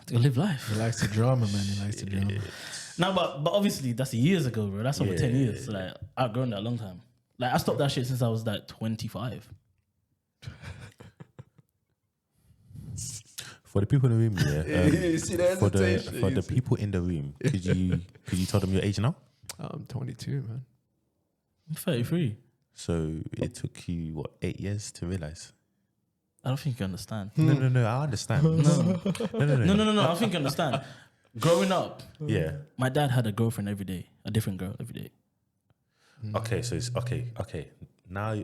To live life.
He likes the drama, man. He likes the drama.
No, but obviously that's years ago, bro. That's over 10 years. Like, I've grown that a long time. Like, I stopped that shit since I was like 25.
For the people in the room,
You see the
for
hesitation.
the people in the room, could you tell them your age now?
I'm 22, man.
I'm 33.
So it took you what 8 years to realize?
I don't think you understand.
No, I understand.
No, I don't think you understand. Growing up,
Yeah.
my dad had a girlfriend every day, a different girl every day.
Okay, so it's okay. Now,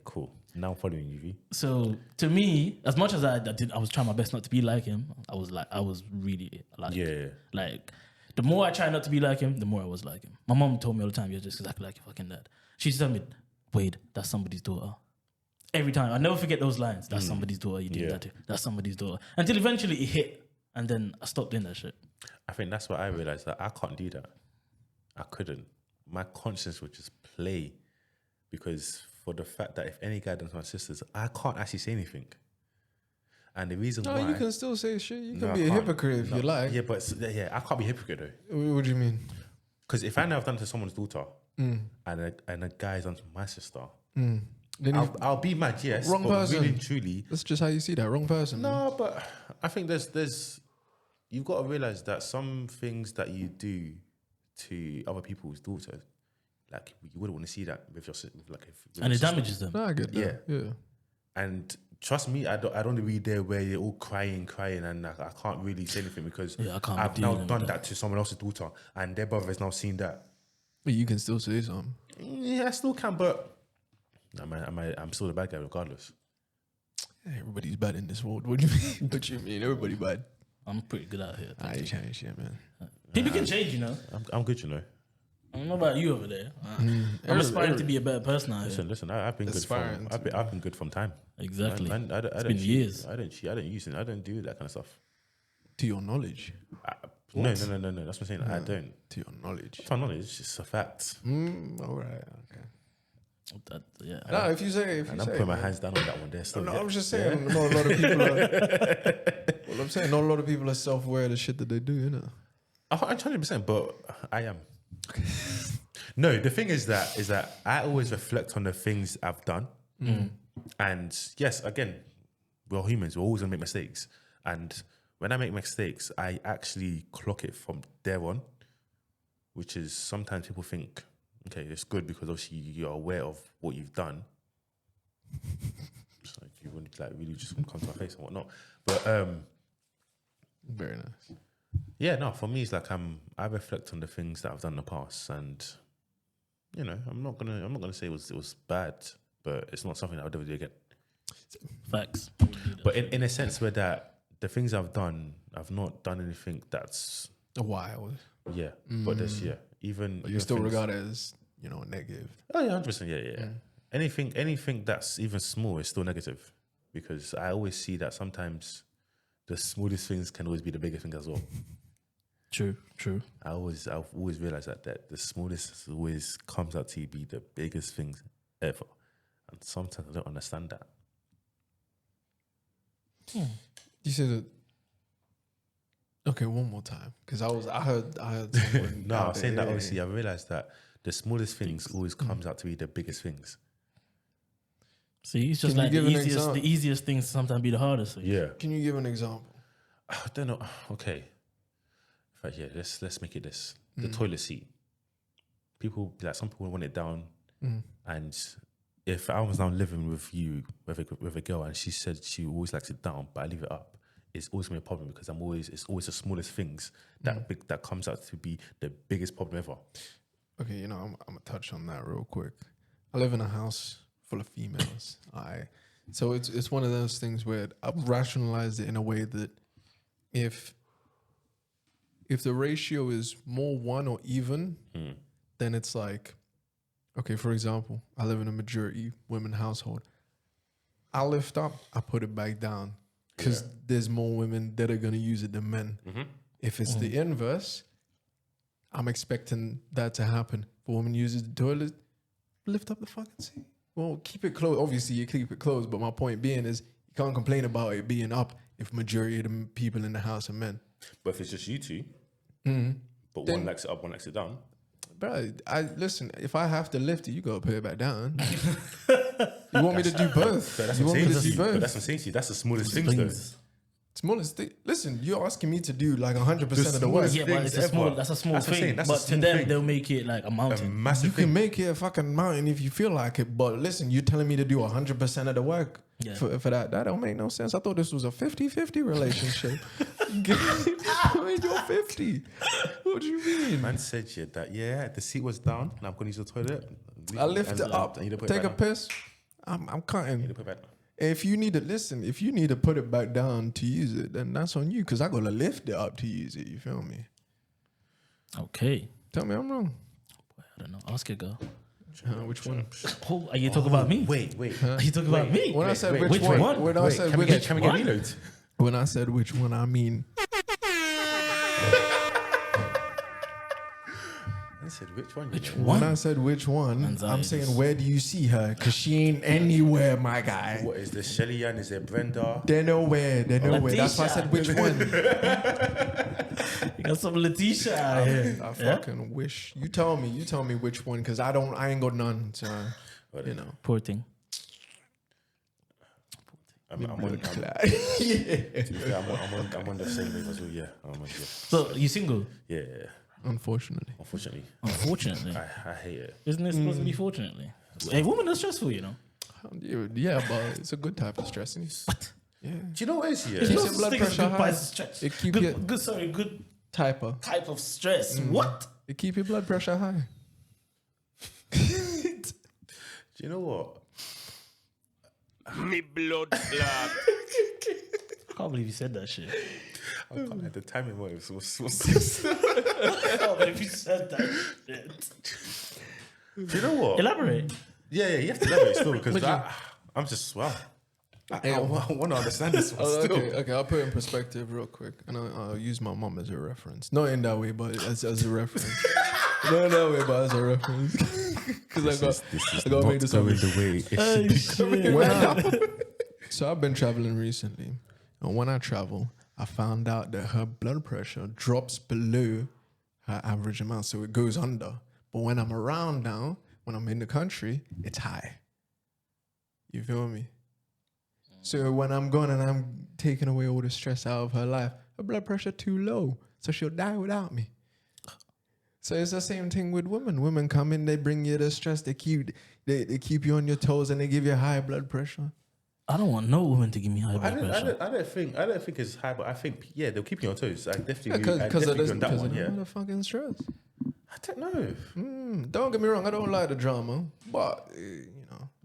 cool. Now I'm following you. V.
So to me, as much as I was trying my best not to be like him. I was really like,
Yeah.
like the more I try not to be like him, the more I was like him. My mom told me all the time, "You're just exactly like your fucking dad." She used to tell me, "Wade, that's somebody's daughter." Every time, I never forget those lines. That's somebody's daughter. You did that too. That's somebody's daughter. Until eventually it hit, and then I stopped doing that shit.
I think that's what I realized, that I can't do that. I couldn't. My conscience would just play, because for the fact that if any guy does my sisters, I can't actually say anything. And the reason why...
you can still say shit. You can
No,
be
I
a
can't.
hypocrite if you like.
Yeah, but I can't be a hypocrite though.
What do you mean?
Because if I know I've done to someone's daughter and a guy's done to my sister,
Then
I'll be mad, yes.
Wrong
but
person.
really and truly...
that's just how you see that. Wrong person. man.
No, but I think there's you've got to realize that some things that you do to other people's daughters, like you wouldn't want to see that with your
And it damages them.
No, I get that. Yeah.
And trust me, I don't want to be there where you're all crying, and I can't really say anything because
Yeah, I can't be
I've now
dealing
done
with
that to someone else's daughter, and their brother has now seen that.
But you can still say something.
Yeah, I still can, but I'm still the bad guy regardless.
Everybody's bad in this world. What do you mean? What you mean? Everybody bad.
I'm pretty good out here.
I ain't changed shit, man.
People can change, you know.
I'm good, you know.
I don't know about you over there. I'm aspiring to be a better person out here.
Listen. I've been good
Aspiring
from I've been good from time.
Exactly.
I
It's been years.
I don't cheat. I don't use it. I don't do that kind of stuff.
To your knowledge.
No. That's what I'm saying. I don't.
To your knowledge.
It's not knowledge. It's just a fact.
All right. Okay.
Yeah.
No, if you say,
And I'm putting my hands down on that one there. Still,
No,
yeah.
I'm just saying. Not a lot of people are. Well, I'm saying not a lot of people are self-aware of the shit that they do. You know.
100%, but I am. No, the thing is that I always reflect on the things I've done, and yes, again, we're humans. We're always gonna make mistakes, and when I make mistakes, I actually clock it from there on, which is sometimes people think, okay, it's good because obviously you're aware of what you've done. So you wouldn't really just come to my face and whatnot, but
Very nice.
yeah, no, for me it's like I reflect on the things that I've done in the past, and you know, I'm not gonna say it was bad, but it's not something I would ever do again.
Facts.
But in a sense where that the things I've done, I've not done anything that's
wild.
yeah. But there's even
But you still regard it as, you know, negative.
Oh yeah, 100%. Yeah. Anything that's even small is still negative, because I always see that sometimes the smallest things can always be the biggest thing as well.
True.
I've always realized that the smallest always comes out to be the biggest things ever, and sometimes I don't understand that.
You said it. Okay, one more time, because I heard someone.
No, I'm saying that obviously I realized that the smallest things always comes out to be the biggest things.
See, it's just
Can you
like
give
the easiest things sometimes be the hardest things.
Yeah.
Can you give an example?
I don't know. Okay. Right, yeah, let's make it this. The toilet seat. Some people want it down, and if I was now living with you, with a girl, and she said she always likes it down, but I leave it up, it's always gonna be a problem, because it's always the smallest things that comes out to be the biggest problem ever.
Okay, you know, I'm gonna touch on that real quick. I live in a house full of females. So it's one of those things where I've rationalized it in a way that if the ratio is more one or even, then it's like, okay, for example, I live in a majority women household. I lift up, I put it back down, because there's more women that are gonna use it than men. If it's the inverse, I'm expecting that to happen. If a woman uses the toilet, lift up the fucking seat. Well, keep it closed. Obviously, you keep it closed, but my point being is you can't complain about it being up if majority of the people in the house are men.
But if it's just you two, but
Then-
one likes it up, one likes it down.
Bro, listen, if I have to lift it, you gotta put it back down. You want me to do both?
But that's
You
what
want
I'm
me to
saying to
do
you. But
both?
that's what I'm saying to you. That's the smallest things, though.
Smallest thing. Listen, you're asking me to do like 100% of the work.
smallest
Yeah, but it's
things
a small.
ever.
That's a small
That's what I'm
thing.
saying, that's
But
a
to
small
them,
thing.
they'll make it like a
A
mountain.
massive
You
thing.
can make it a fucking mountain if you feel like it, but listen, you're telling me to do 100% of the work for that. That don't make no sense. I thought this was a 50-50 relationship. I mean, you're 50. What do you mean?
Man said that the seat was down and I'm gonna use the toilet.
I lift it up,
and you put it
take a
back down.
piss. I'm cutting.
You put it back down.
If you need to put it back down to use it, then that's on you, because I gotta lift it up to use it. You feel me?
Okay.
Tell me I'm wrong.
I don't know. Ask a girl.
Which one?
Oh, are you talking about me?
Wait.
Are you talking about me?
When I said
wait,
which
which
one?
one?
When I said
Can we
which
get reloads?
when I said which one, I mean
I said which one?
Which
when
one?
I said which one, I'm
Anxieties.
saying where do you see her? Because she ain't anywhere, my guy.
What is there? Shelly Ann? Is there Brenda?
They're nowhere. That's why I said which one.
You got some Letitia out here.
I fucking wish. You tell me which one, because I ain't got none. So you know.
Poor thing.
I'm on the same wave as well. Yeah,
So you single?
yeah.
Unfortunately.
Unfortunately,
Unfortunately.
I hate it.
Isn't it supposed to be fortunately? A woman is stressful, you know.
Yeah, but it's a good type of stress. What? Yeah.
Do you know what it is? Yeah.
Keeps
You know,
your blood
thing is
pressure
good
high.
stress.
It keep
good,
your
good
typer.
type of stress. What?
It keep your blood pressure high.
Do you know what?
Me blood clot.
I can't believe you said that shit.
At the timing was
I can't believe you said that shit.
Do you know what?
Elaborate.
Yeah, you have to elaborate still, because I'm just wow. I want to understand this one still.
Okay, I'll put it in perspective real quick, and I'll use my mom as a reference. Not in that way, but as a reference. Not in that way, but as a reference. Because I got made this up.
the way it should be.
So I've been traveling recently, and when I travel, I found out that her blood pressure drops below her average amount, so it goes under. But when I'm around now, when I'm in the country, it's high. You feel me? So when I'm gone and I'm taking away all the stress out of her life, her blood pressure too low, so she'll die without me. So it's the same thing with women. Women come in, they bring you the stress, they keep you on your toes, and they give you high blood pressure.
I don't want no woman to give me high blood pressure.
I don't think it's high, but I think they'll keep you on toes. I definitely
Because
agree on that one.
of
Yeah.
the fucking stress.
I don't know.
Don't get me wrong, I don't like the drama, but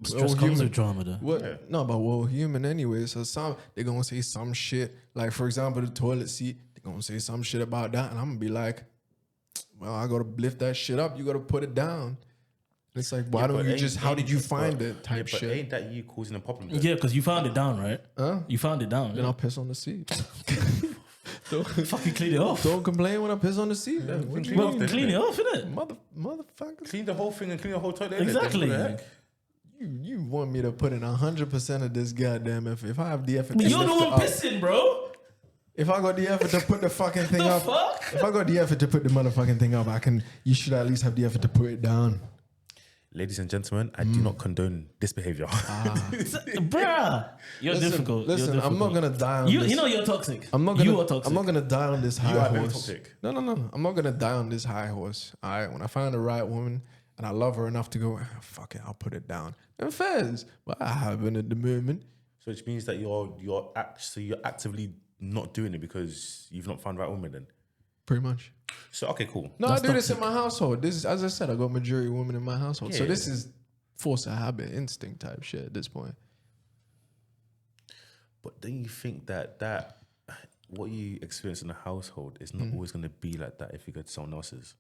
Stress comes with drama, though.
What? No, but we're human anyway. So they're gonna say some shit. Like for example, the toilet seat. They're gonna say some shit about that, and I'm gonna be like, "Well, I gotta lift that shit up. You gotta put it down." It's like, why don't you just? How did you find it? Type
but
shit.
ain't that you causing a problem? Then?
Yeah, because you found it down, right?
Huh?
You found it down.
Then I'll piss on the seat.
Fucking clean it off.
Don't complain when I piss on the seat. Then. What you
Well,
mean?
clean it off, innit?
Motherfucker.
Clean the whole thing and clean the whole toilet.
Exactly.
What the heck?
You want me to put in 100% of this goddamn effort? If I have the effort,
But
to
you're the
lift it
one
up,
pissing, bro.
if I got the effort to put the fucking thing
The
up,
fuck?
if I got the effort to put the motherfucking thing up, you should at least have the effort to put it down.
Ladies and gentlemen, I do not condone this behavior.
Bruh. You're difficult.
Listen,
You're
I'm not
difficult.
gonna die on
You
this.
know you're toxic.
You
are toxic.
I'm not gonna die on this high
You are very
horse.
toxic.
No. I'm not gonna die on this high horse. All right. When I find the right woman and I love her enough to go, fuck it, I'll put it down. And fairs, but I haven't at the moment.
So which means that you're actively not doing it because you've not found the right woman then.
Pretty much.
So okay, cool.
No,
That's
I do this
toxic.
in my household. This is, as I said, I got majority women in my household. So
Yeah.
this is force of habit, instinct type shit at this point.
But don't you think that what you experience in a household is not always going to be like that if you go to someone else's?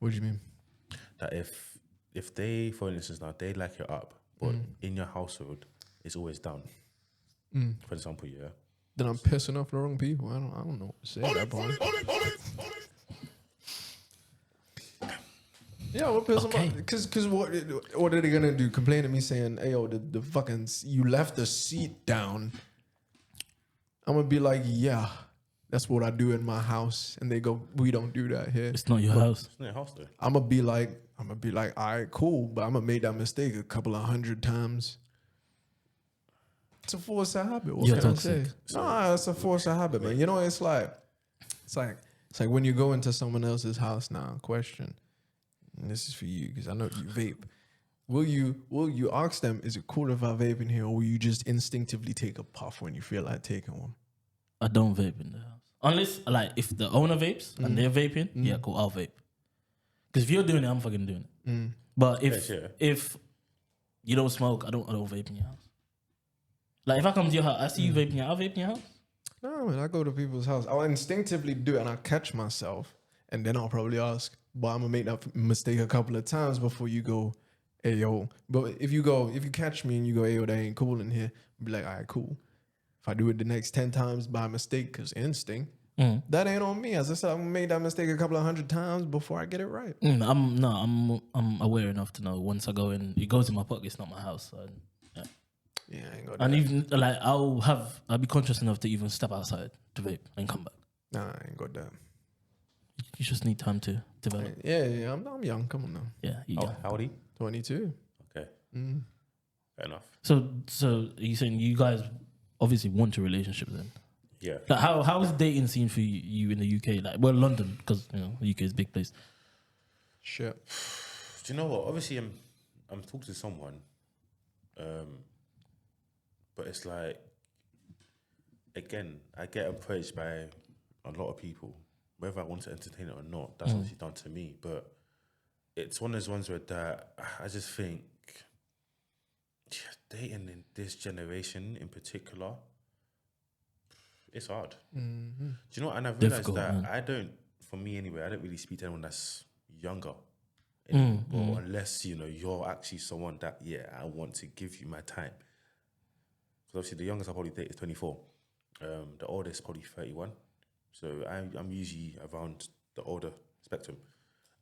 What do you mean?
That if they, for instance, now they like it up, but in your household it's always down. For example, yeah.
Then I'm pissing off the wrong people. I don't know what to say at that point. Yeah, we're pissing
Okay.
off. Because what are they gonna do? Complain to me saying, "Hey, yo, the fucking you left the seat down." I'm gonna be like, "Yeah, that's what I do in my house," and they go, "We don't do that here."
It's not your house.
It's not your house though.
I'm gonna be like, "All right, cool," but I'm gonna make that mistake a couple of 100 times. It's a force of habit. What
You're
can
toxic.
I say? Nah, it's a force of habit, man. You know, it's like when you go into someone else's house now. Question, and this is for you because I know you vape. Will you ask them, is it cool if I vape in here, or will you just instinctively take a puff when you feel like taking one?
I don't vape in the house. Unless, like, if the owner vapes and they're vaping, yeah, cool, I'll vape. Because if you're doing it, I'm fucking doing it. But if you don't smoke, I don't vape in your house. Like, if I come to your house, I see you vaping, I'll vape in your house.
No, man, I go to people's house. I'll instinctively do it and I'll catch myself. And then I'll probably ask, but I'm going to make that mistake a couple of times before you go, hey, yo. But if you catch me and you go, hey, yo, that ain't cool in here, I'll be like, all right, cool. If I do it the next 10 times by mistake, because instinct, that ain't on me. As I said, I'm going to make that mistake a couple of 100 times before I get it right.
I'm aware enough to know once I go in, it goes in my pocket, it's not my house. So, yeah.
Yeah, I ain't got
And
that.
even, like, I'll be conscious enough to even step outside to vape and come back.
Nah, I ain't got that.
You just need time to develop.
Yeah, I'm young. Come on now.
Yeah, you
Oh,
got.
how old are you?
22.
Okay. Fair enough.
So are you saying you guys obviously want a relationship then?
Yeah.
Like, how is dating scene for you in the UK? Like, well, London, because the UK is a big place.
Shit.
Do you know what? Obviously, I'm talking to someone, but it's like, again, I get approached by a lot of people, whether I want to entertain it or not. That's obviously down to me. But it's one of those ones where that I just think dating in this generation in particular, it's hard. Do you know what? And I've realized
Difficult,
that
man.
for me anyway, I don't really speak to anyone that's younger anymore, unless you're actually someone that I want to give you my time. Because obviously the youngest I probably date is 24, the oldest is probably 31. So I'm usually around the older spectrum.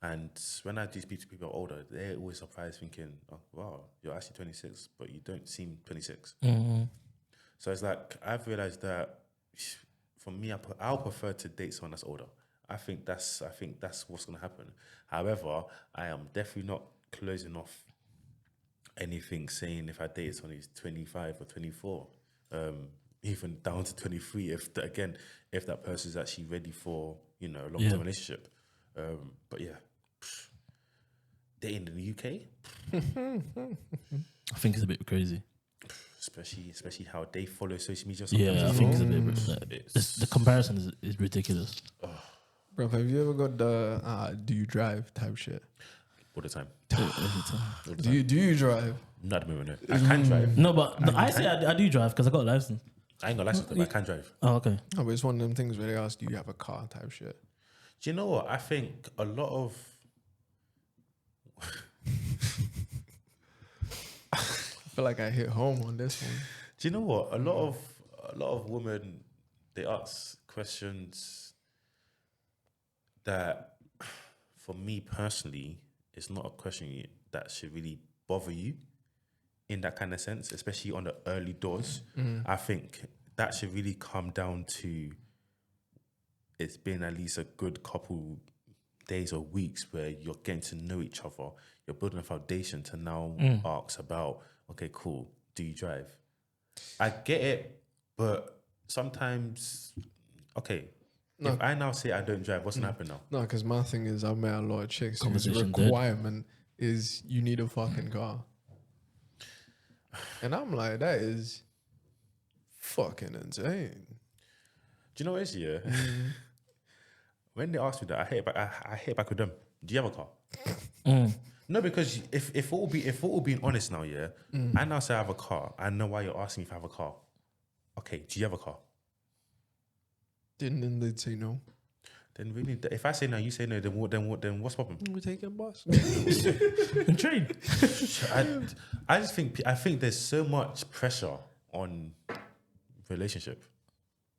And when I do speak to people older, they're always surprised, thinking, "Oh, wow, you're actually 26, but you don't seem 26." So it's like I've realized that for me, I'll prefer to date someone that's older. I think that's what's going to happen. However, I am definitely not closing off anything saying if I date someone who's 25 or 24, even down to 23, if that person's actually ready for a long-term relationship. But yeah, dating in the UK,
I think it's a bit crazy.
especially how they follow social media. Sometimes
Yeah, I think it's a bit. The comparison is ridiculous.
Bro, have you ever got the do you drive type shit?
All the time.
Do you drive?
Not at the moment, no. I can drive.
No, but I say I do drive because I got a license.
I ain't got a license, but I can drive.
Oh, okay.
No, but it's one of them things where they ask, do you have a car type shit?
Do you know what? I think a lot of...
I feel like I hit home on this one.
Do you know what? A lot of women, they ask questions that, for me personally, it's not a question that should really bother you in that kind of sense, especially on the early doors. I think that should really come down to it's been at least a good couple days or weeks where you're getting to know each other. You're building a foundation to now ask about, okay, cool, do you drive? I get it, but sometimes, okay, if I now say I don't drive, what's going to happen now?
No, because my thing is I've met a lot of chicks whose
Conversation
requirement is you need a fucking car. And I'm like, that is fucking insane.
Do you know what it is, yeah? When they ask me that, I hit it back with them. Do you have a car? No, because if all being honest now, yeah, I now say I have a car. I know why you're asking me if I have a car. Okay, do you have a car?
Then they'd say no.
Then really, if I say no, you say no, then what's the problem?
We're taking a bus.
Train.
I think there's so much pressure on relationship.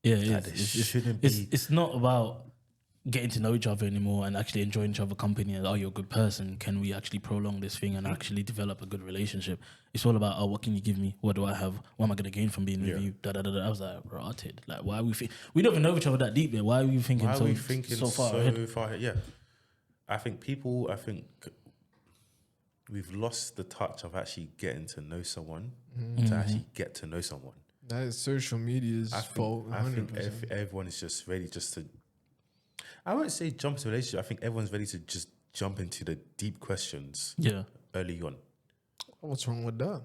Yeah,
shouldn't be.
It's not about getting to know each other anymore and actually enjoying each other company and, oh, you're a good person. Can we actually prolong this thing and actually develop a good relationship? It's all about, oh, what can you give me? What do I have? What am I going to gain from being with you? I was like, rotted. Like, why are we we don't even know each other that deep yet. Why are we thinking so far ahead?
Yeah. I think we've lost the touch of actually getting to know someone, to actually get to know someone.
That is social media's fault.
I think everyone is just ready just to... I won't say jump into a relationship. I think everyone's ready to just jump into the deep questions early on.
What's wrong with that?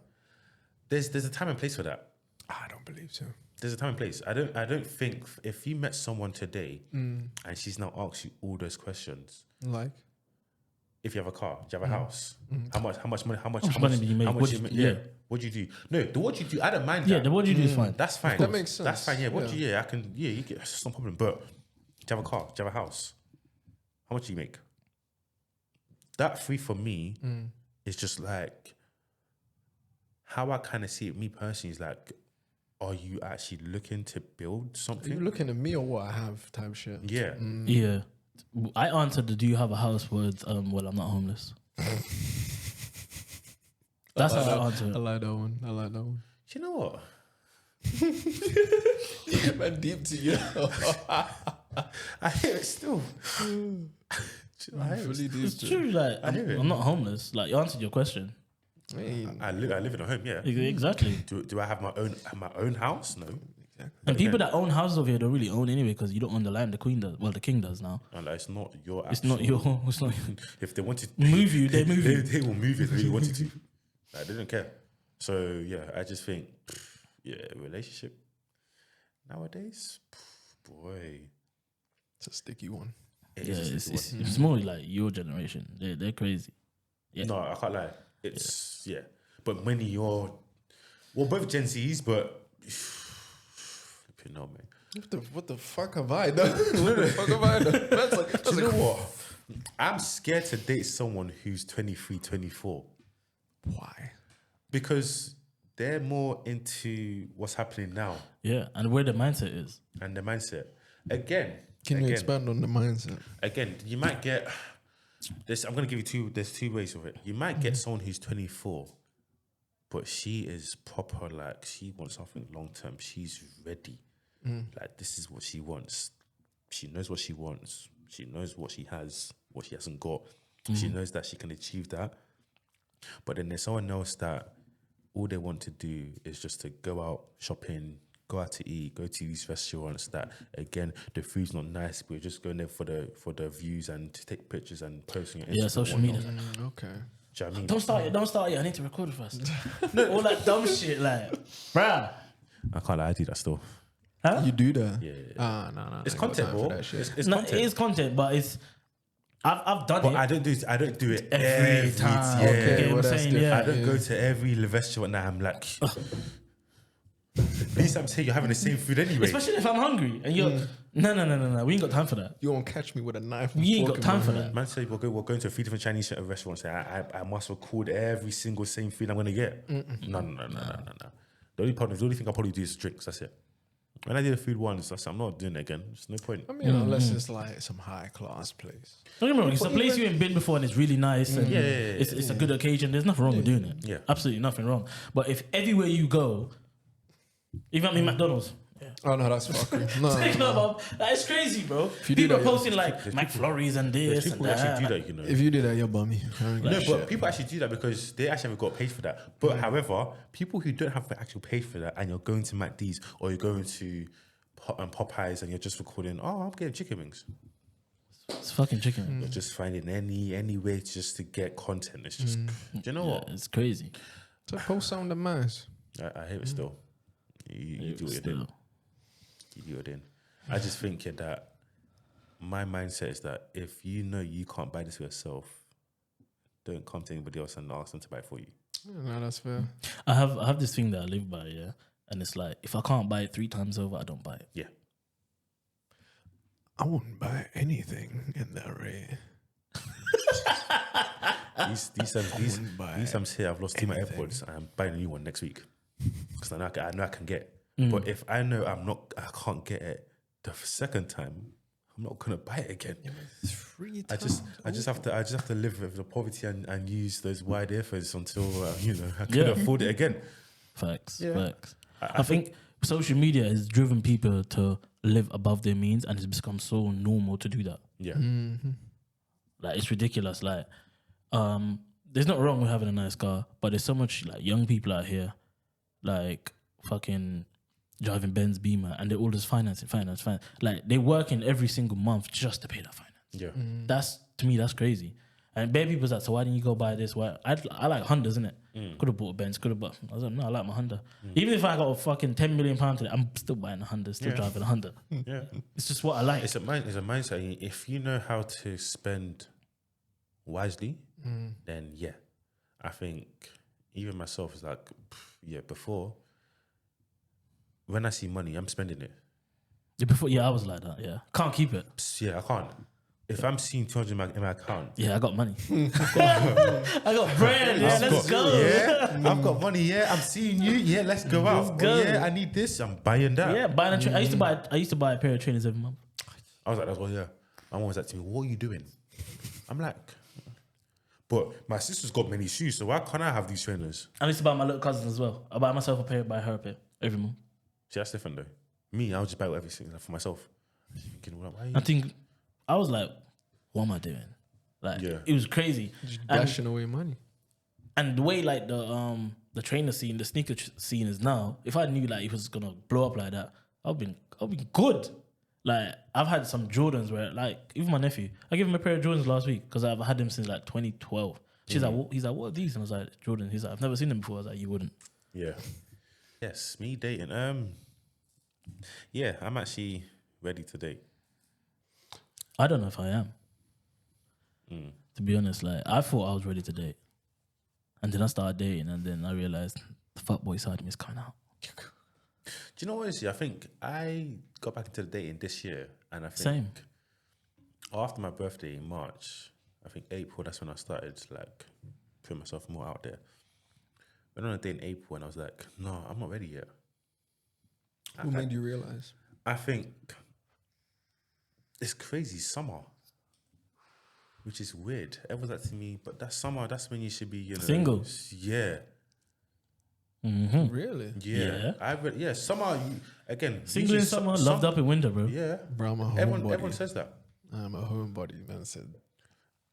There's a time and place for that.
I don't believe so.
There's a time and place. I don't think if you met someone today and she's now asked you all those questions,
like,
if you have a car, do you have a house? How much
money do you make?
What do you do? No, the what you do, I don't mind that.
Yeah, the what you do is fine.
That's fine.
That makes sense.
That's fine. Yeah, what do you? You get. It's no problem. But do you have a car? Do you have a house? How much do you make? That free for me is just like how I kind of see it. Me personally is like, are you actually looking to build something?
Are you looking at me or what I have type shit?
Yeah.
Yeah. I answered the do you have a house with, well, I'm not homeless. That's how I answered it.
I like that one.
Do you know what?
Man, deep to you.
I hear it still.
It's true. Like, I'm not homeless. Like, you answered your question.
I live in a home. Yeah.
Exactly.
Do I have my own house? No.
And people that own houses over here don't really own anyway because you don't own the land. The queen does. Well, the king does now.
And like, it's not your.
It's not your. It's not.
If they wanted
move you, they move you.
They will move if they really wanted to. Like, they don't care. So yeah, I just think, relationship nowadays, boy,
it's a sticky one.
It's more like your generation. They're crazy. Yeah.
No, I can't lie. It's but when we're both Gen Zs, but. No, man.
What the fuck have I done? What the fuck have I done? That's
you know what? I'm scared to date someone who's 23, 24.
Why?
Because they're more into what's happening now.
Yeah, and where the mindset is.
And the mindset. Again.
Can you expand on the mindset?
Again, you might get this. I'm going to give you there's two ways of it. You might get someone who's 24, but she is proper, like, she wants something long term. She's ready. Like, this is what she wants. She knows what she wants. She knows what she has, what she hasn't got. She knows that she can achieve that. But then there's someone else that all they want to do is just to go out shopping, go out to eat, go to these restaurants that, again, the food's not nice. We're just going there for the views and to take pictures and posting it.
Yeah, social media.
Okay.
Do you know what I mean?
Don't start yet. I need to record it first. No, all that dumb shit, like, bruh.
I can't lie, I do that still.
Huh?
You do that?
Yeah.
No.
It's
I ain't got
content,
time for
bro.
that shit.
It's
No,
content.
it is content, but it's I've done
But
it.
I don't do it
Every time.
Yeah.
Okay,
Okay,
you
well,
know what I'm
that's
saying?
different.
I
Yeah.
don't go to every restaurant now. I'm like, at least I'm saying you're having the same food anyway.
Especially if I'm hungry and you're no. We ain't got time for that.
You won't catch me with a knife.
We
and
ain't
fork
got
in
time
my
for
hand.
that.
Man said we're going to 3 different Chinese restaurants. I must record every single same food I'm gonna get. No. The only thing I'll probably do is drinks. That's it. When I did the food once, I'm not doing it again. There's no point.
I mean, unless it's like some high class place.
Don't get me wrong, it's a place you ain't been before and it's really nice and
Yeah.
it's a good occasion. There's nothing wrong with doing it.
Yeah.
Absolutely nothing wrong. But if everywhere you go, even at McDonald's,
Oh no, that's fuckery. No.
that is crazy, bro.
you do
People are
that,
posting like McFlurries and
There's
this and
people who actually do
that.
that, you know.
If you do that, you're bummy.
No, but people actually do that because they actually haven't got paid for that. But however, people who don't have the actual pay for that and you're going to McD's or you're going to Popeyes and you're just recording, I'm getting chicken wings.
It's fucking chicken.
You're just finding any way just to get content. It's just, do you know what?
It's crazy.
So post something to mass.
I hate it still. You do what you're doing. You do what you're doing. I just think that my mindset is that if you know you can't buy this for yourself, don't come to anybody else and ask them to buy it for you.
No, that's fair.
I have this thing that I live by, yeah. And it's like if I can't buy it 3 times over, I don't buy it.
Yeah.
I wouldn't buy anything in that rate.
These times here, I've lost 2 of my AirPods and I'm buying a new one next week. Because I know I can get. But if I know I can't get it the second time, I'm not gonna buy it again.
3
I
times.
just have to live with the poverty and use those wide earphones until I can afford it again.
Facts.
Yeah.
Facts. I think social media has driven people to live above their means and it's become so normal to do that.
Yeah.
Like it's ridiculous. Like, there's nothing wrong with having a nice car, but there's so much like young people out here, like fucking driving Benz Beamer, and they're all just finance. Like they working every single month just to pay that finance.
Yeah.
That's to me, that's crazy. And bare people's like, so why didn't you go buy this? Why I like Hondas, innit? Could have bought a Benz, could have bought. I was like, no, I like my Honda. Even if I got a fucking £10 million today, I'm still buying a Honda, still driving a Honda.
Yeah.
It's just what I like.
It's a mindset. If you know how to spend wisely, then yeah. I think even myself is like, before, when I see money, I'm spending it.
I was like that, yeah. Can't keep it.
Yeah, I can't. If I'm seeing 200 in my account,
Yeah, I got money. I got bread, yeah, let's go.
Yeah, I've got money. Yeah, I'm seeing you. Yeah, let's go out.
go.
Oh, yeah, I need this. I'm buying that.
Yeah, buying a I used to buy a pair of trainers every month.
I was like, that's what. Yeah, my mom was like to me, "What are you doing?" I'm like, but my sister's got many shoes, so why can't I have these trainers?
I used to buy my little cousin as well. I buy myself a pair, buy her a pair every month.
See, that's different though. Me, I'll just buy everything for myself. Thinking, well, why?
I think I was like, what am I doing? Like, it was crazy.
Just dashing away money.
And the way like the trainer scene, the sneaker scene is now, if I knew like it was gonna blow up like that, I'll be good. Like I've had some Jordans where like even my nephew, I gave him a pair of Jordans last week because I've had them since like 2012. He's like, what are these? And I was like, Jordan. He's like, I've never seen them before. I was like, you wouldn't.
Yeah. Yes, me dating. Yeah, I'm actually ready to date.
I don't know if I am. To be honest, like I thought I was ready to date, and then I started dating, and then I realized the fuckboy side of me is coming out.
Do you know what? I think I got back into the dating this year, and I think
Same.
after my birthday in March, I think April. That's when I started like putting myself more out there. Went on a date in April, and I was like, no, I'm not ready yet.
Who made you realize?
I think it's crazy summer, which is weird. Everyone's like to me, but that's summer. That's when you should be,
Single.
Yeah.
Really?
Yeah. Summer. Again.
Single in summer, loved up in winter, bro.
Yeah.
Bro, I'm a
Everyone says that.
I'm a homebody, man. Said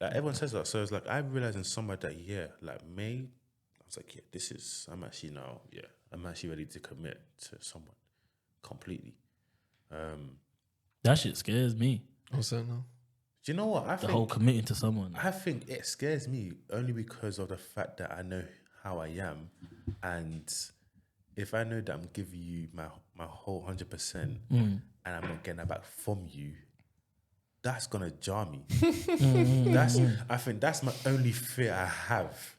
Like everyone says that. So it's like I realized in summer that like May, I was like, I'm actually ready to commit to someone completely.
That shit scares me.
what's that now?
Do you know what?
The whole committing to someone.
I think it scares me only because of the fact that I know how I am, and if I know that I'm giving you my whole 100% and I'm not getting that back from you, that's gonna jar me. I think that's my only fear I have.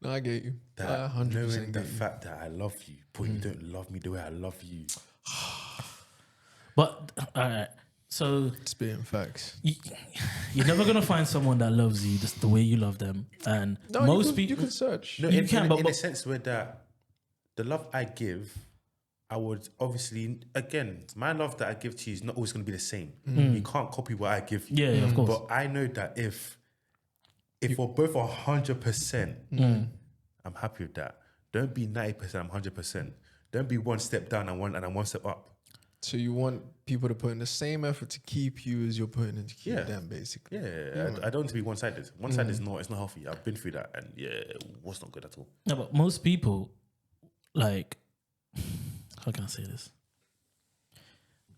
No, I get you.
That
I 100%
knowing the
get you.
fact that I love you, but you don't love me the way I love you.
But all right, so
Spitting facts.
you're never gonna find someone that loves you just the way you love them, and
No,
most
you
people.
can search.
No,
You
in,
can,
in,
but-
in
but-
a sense where that the love I give, I would obviously, again, my love that I give to you is not always going to be the same. You can't copy what I give you.
Yeah, of course.
But I know that if we're both 100%, I'm happy with that. Don't be 90%, I'm 100%. Don't be one step down and one step up.
So you want people to put in the same effort to keep you as you're putting in to keep them, basically.
Yeah, I don't want to be one-sided. One-sided is not, it's not healthy. I've been through that, and yeah, it was not good at all.
No, but most people, like, how can I say this?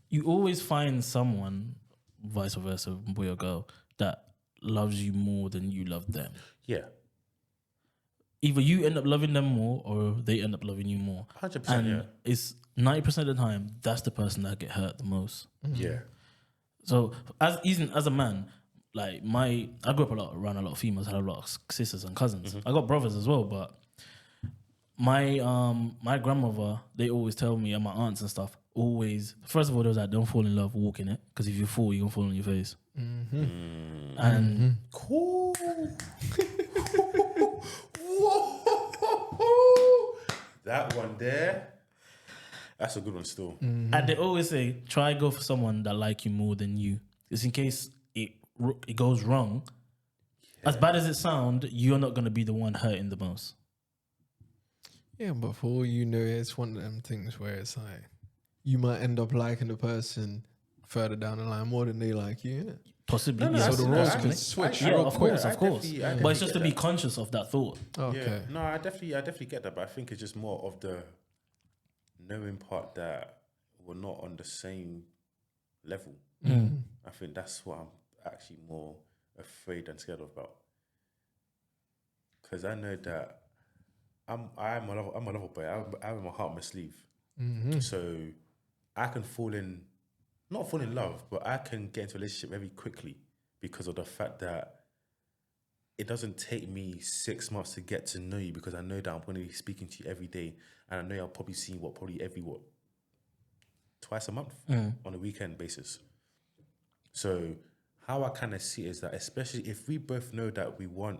You always find someone, vice versa, boy or girl, that loves you more than you love them.
Yeah,
Either you end up loving them more or they end up loving you more.
100%,
And
yeah.
it's 90% of the time, that's the person that get hurt the most.
Yeah.
So as a man, like I grew up around a lot of females, had a lot of sisters and cousins. I got brothers as well, but my grandmother, they always tell me, and my aunts and stuff, always, first of all, there was like, don't fall in love, walk in it, because if you fall, you're gonna fall on your face. And
Cool. That one there, that's a good one still.
and they always say, try go for someone that like you more than you, just in case it goes wrong. As bad as it sounds, you're not gonna be the one hurting the most.
Yeah, but for all you know, it's one of them things where it's like you might end up liking the person further down the line more than they like you, innit?
Possibly,
No,
yeah.
So the
I-
roles
I-
could
I-
switch
Yeah,
real
of
quick.
course,
I
of course.
definitely
But it's
get
just to be
that.
conscious of that thought.
Okay.
Yeah. No, I definitely get that, but I think it's just more of the knowing part that we're not on the same level. I think that's what I'm actually more afraid and scared of about. Because I know that I'm a lover boy. I have my heart on my sleeve. So I can not fall in love, but I can get into a relationship very quickly because of the fact that it doesn't take me 6 months to get to know you, because I know that I'm going to be speaking to you every day, and I know I'll probably see you twice a month on a weekend basis. So how I kind of see it is that, especially if we both know that we want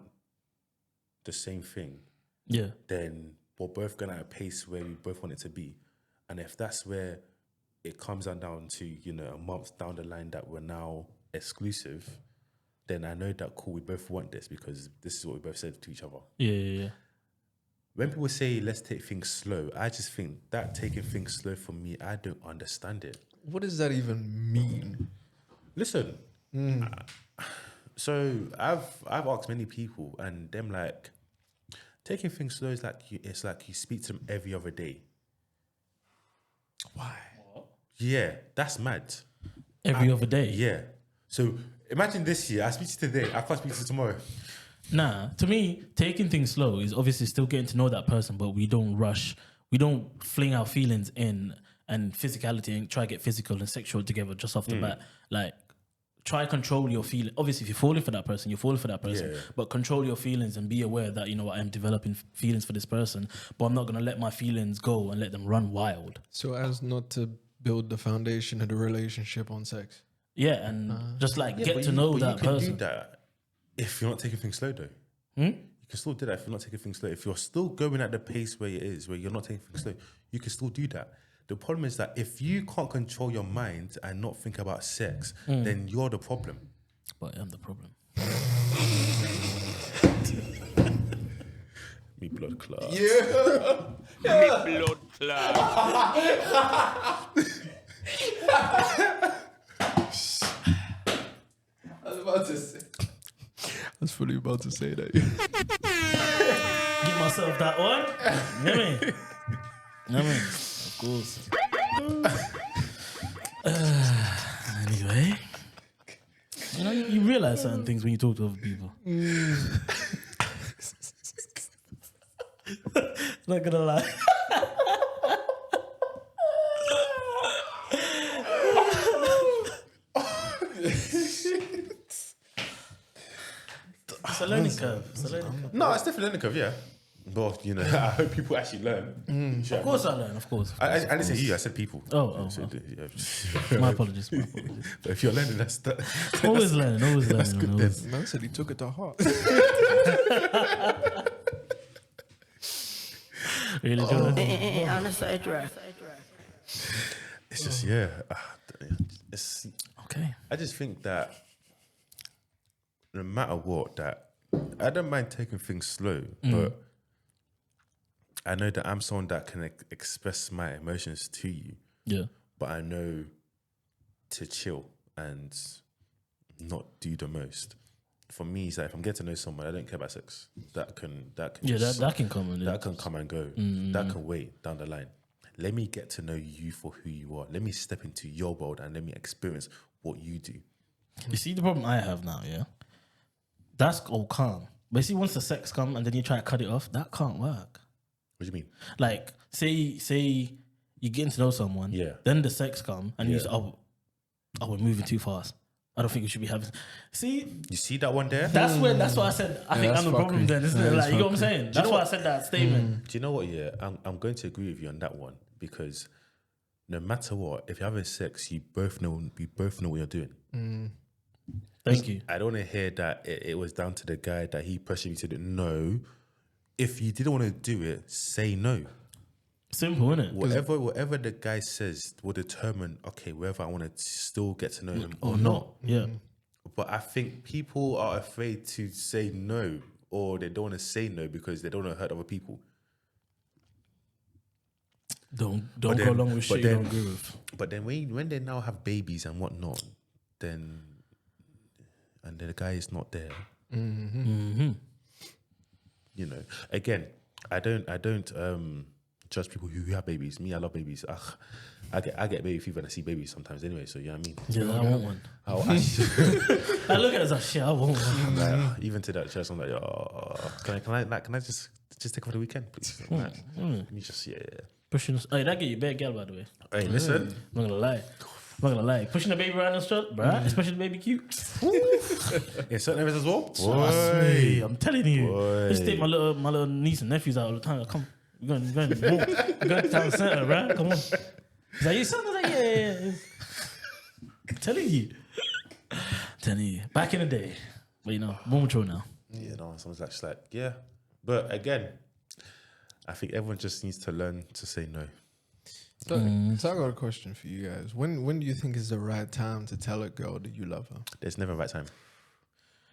the same thing,
Yeah.
then we're both going at a pace where we both want it to be. And if that's where it comes down to, a month down the line that we're now exclusive, then I know that cool, we both want this because this is what we both said to each other.
Yeah.
When people say let's take things slow, I just think that taking things slow for me, I don't understand it.
What does that even mean?
Listen, so I've asked many people, and them like, taking things slow is like it's like you speak to them every other day.
Why?
Yeah, that's mad.
Every other day.
Yeah. So imagine this year, I speak to you today, I can't speak to you tomorrow.
Nah, to me, taking things slow is obviously still getting to know that person, but we don't rush. We don't fling our feelings in and physicality and try to get physical and sexual together just off the bat. Like, try control your feelings. Obviously, if you're falling for that person, you're falling for that person.
Yeah.
But control your feelings and be aware that, I'm developing feelings for this person, but I'm not going to let my feelings go and let them run wild.
So as not to build the foundation of the relationship on sex.
Yeah, and just like get
but
to
you-
know
but
that
you can
person.
do that if you're not taking things slow, though. You can still do that if you're not taking things slow. If you're still going at the pace where it is, where you're not taking things slow, you can still do that. The problem is that if you can't control your mind and not think about sex, then you're the problem.
But I'm the problem.
Me blood clot.
Me blood clot.
I was fully about to say that.
Give myself that one. You know what I mean? Of course. Anyway, you realize certain things when you talk to other people. Not gonna lie. It's a learning curve. It's a learning curve.
No, it's definitely learning curve, yeah. But, you know, I hope people actually learn.
Of course I learn, of course.
I didn't say you, I said people.
Oh.
Yeah.
My apologies.
But if you're learning, that's
Always learning.
That's good then.
Man said he took it to heart.
Really, Jordan?
On the side track.
It's just, yeah. It's,
Okay.
I just think that no matter what, that I don't mind taking things slow, but I know that I'm someone that can express my emotions to you.
Yeah.
But I know to chill and not do the most. For me, it's like if I'm getting to know someone, I don't care about sex. That can
Yeah,
just-
that can come in.
that can come and go. That can wait down the line. Let me get to know you for who you are. Let me step into your world and let me experience what you do.
You see the problem I have now, yeah? That's all calm. But you see, once the sex come and then you try to cut it off, that can't work.
What do you mean?
Like, say you getting to know someone,
Yeah.
then the sex come and you
Yeah.
say, oh, we're moving too fast. I don't think we should be having. See,
You see that one there?
that's why I said I think
that's
I'm the problem
fuckery.
then, isn't
Yeah,
it?
that's
Like, you know what I'm
fuckery.
saying? That's why I said that statement.
Do you know what? Yeah, I'm going to agree with you on that one because no matter what, if you're having sex, you both know what you're doing.
Thank you.
I don't want to hear that it was down to the guy that he pressured you to do. No, if you didn't want to do it, say no.
Simple, isn't it?
Whatever the guy says will determine, okay, whether I want to still get to know him
Or
or not.
Yeah.
But I think people are afraid to say no, or they don't want to say no because they don't want to hurt other people.
Don't
But
go
then-
along with
but
shit you
then-
don't agree with.
But then when they now have babies and whatnot, then and the guy is not there.
Mm-hmm.
You know, again, I don't judge people who have babies. Me, I love babies. Ugh, I get baby fever when I see babies sometimes anyway. So you know what I mean.
Yeah, I want one.
I
I look at it as like, shit, I want one.
like, even to that church, I'm like, oh, can I just take off the weekend, please? Like, let me just
Pushing. Hey, that get you bad girl, by the way.
Hey, listen.
I'm not gonna lie. Pushing the baby around the street, bruh, especially the baby cute.
In certain areas as well.
Trust me, I'm telling you.
Boy.
I just take my little niece and nephews out all the time. Come, we're going to town center, right? Come on. He's like, you son? I was like, yeah. I'm telling you. Back in the day. But you know, more mature now.
Yeah, no, someone's actually like, yeah. But again, I think everyone just needs to learn to say no.
So I got a question for you guys. When do you think is the right time to tell a girl that you love her?
There's never a right time.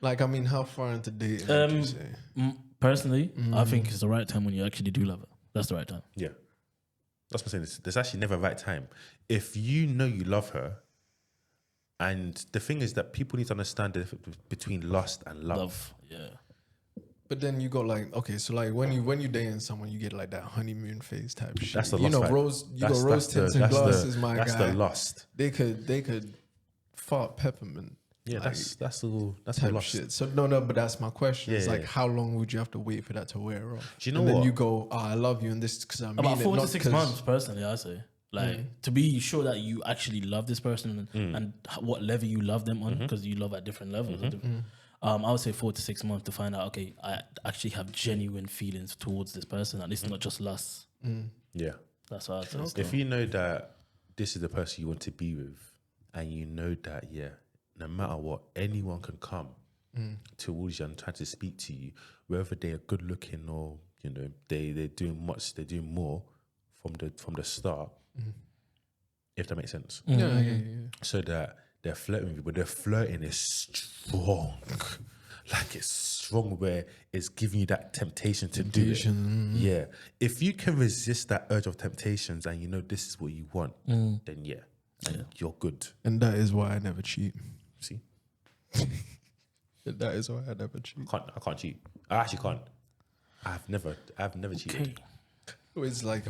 Like, I mean, how far into dating would you say?
Personally, I think it's the right time when you actually do love her. That's the right time.
Yeah. That's what I'm saying. There's actually never a right time. If you know you love her, and the thing is that people need to understand the difference between lust and love.
Yeah.
But then you go like, okay, so like when you dating someone, you get like that honeymoon phase type shit.
That's the
you
lust.
know, rose tints and glasses, my
that's
guy.
the lust.
They could fart peppermint.
Yeah,
like,
that's the
type
lust.
shit. So no, but that's my question.
Yeah,
it's like,
yeah.
how long would you have to wait for that to wear off?
Do you know
and then
what?
you go, I love you, and this because I mean
About
it,
4 to
not
6
'cause-
months, personally, I say. Like, to be sure that you actually love this person and what level you love them on, because you love at different levels. I would say 4 to 6 months to find out, okay, I actually have genuine feelings towards this person, and it's not just lust.
Yeah.
That's what I'd say.
If you know that this is the person you want to be with, and you know that, yeah, no matter what, anyone can come towards you and try to speak to you, whether they are good looking or, you know, they're doing more from the start, if that makes sense.
Yeah.
So that they're flirting with you, but their flirting is strong. Like it's strong where it's giving you that temptation to do it. Yeah. If you can resist that urge of temptations and you know this is what you want, then yeah, you're good.
And that is why I never cheat.
See?
That is why I never cheat.
I can't cheat. I actually can't. I've never cheated.
Okay.
It's like,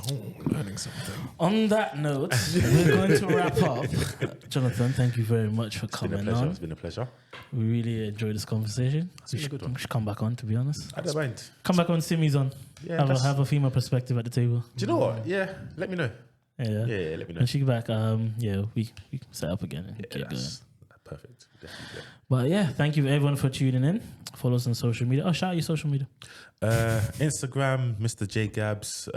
learning something.
On that note, we're going to wrap up. Jonathan, thank you very much for
It's been a
coming
pleasure.
on.
It's been a pleasure.
We really enjoyed this conversation.
been a good one.
We should come back on, to be honest.
I don't mind.
Come back on, Simi's on.
Yeah,
have a female perspective at the table.
Do you know what? Yeah, let me know.
Yeah.
Yeah, let me know.
When she get back, we set up again and keep going.
Perfect. Definitely.
But yeah, thank you everyone for tuning in. Follow us on social media. Oh, shout out your social media.
Instagram, Mr. J Gabz.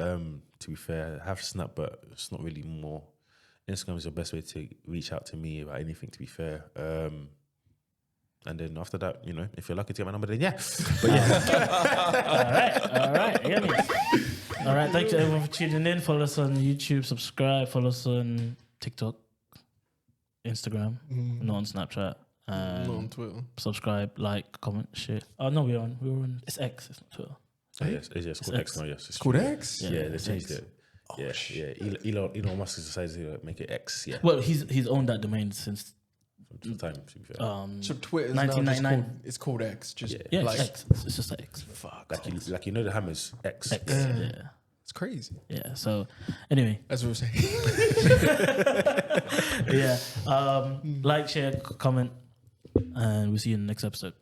To be fair, I have Snap, but it's not really more. Instagram is the best way to reach out to me about anything, to be fair. And then after that, you know, if you're lucky to get my number, then yeah. But yeah.
All right. Yeah, man. All right. Thank you everyone for tuning in. Follow us on YouTube, subscribe, follow us on TikTok, Instagram, not on Snapchat.
Not on Twitter.
Subscribe, like, comment, share. Oh no, we're on. It's X. It's not Twitter.
It's called X now, yes.
It's called X?
Yeah, they changed it. Elon Musk has decided to make it X, yeah.
Well, he's owned that domain since
Some time, to be fair.
So Twitter's now just
1999.
it's called X. Just
Yeah,
like,
it's X. It's just X.
fuck.
like you know the Hammers, X.
X. Yeah.
It's crazy.
Yeah. So anyway,
As we were saying.
yeah. Like, share, comment, and we'll see you in the next episode.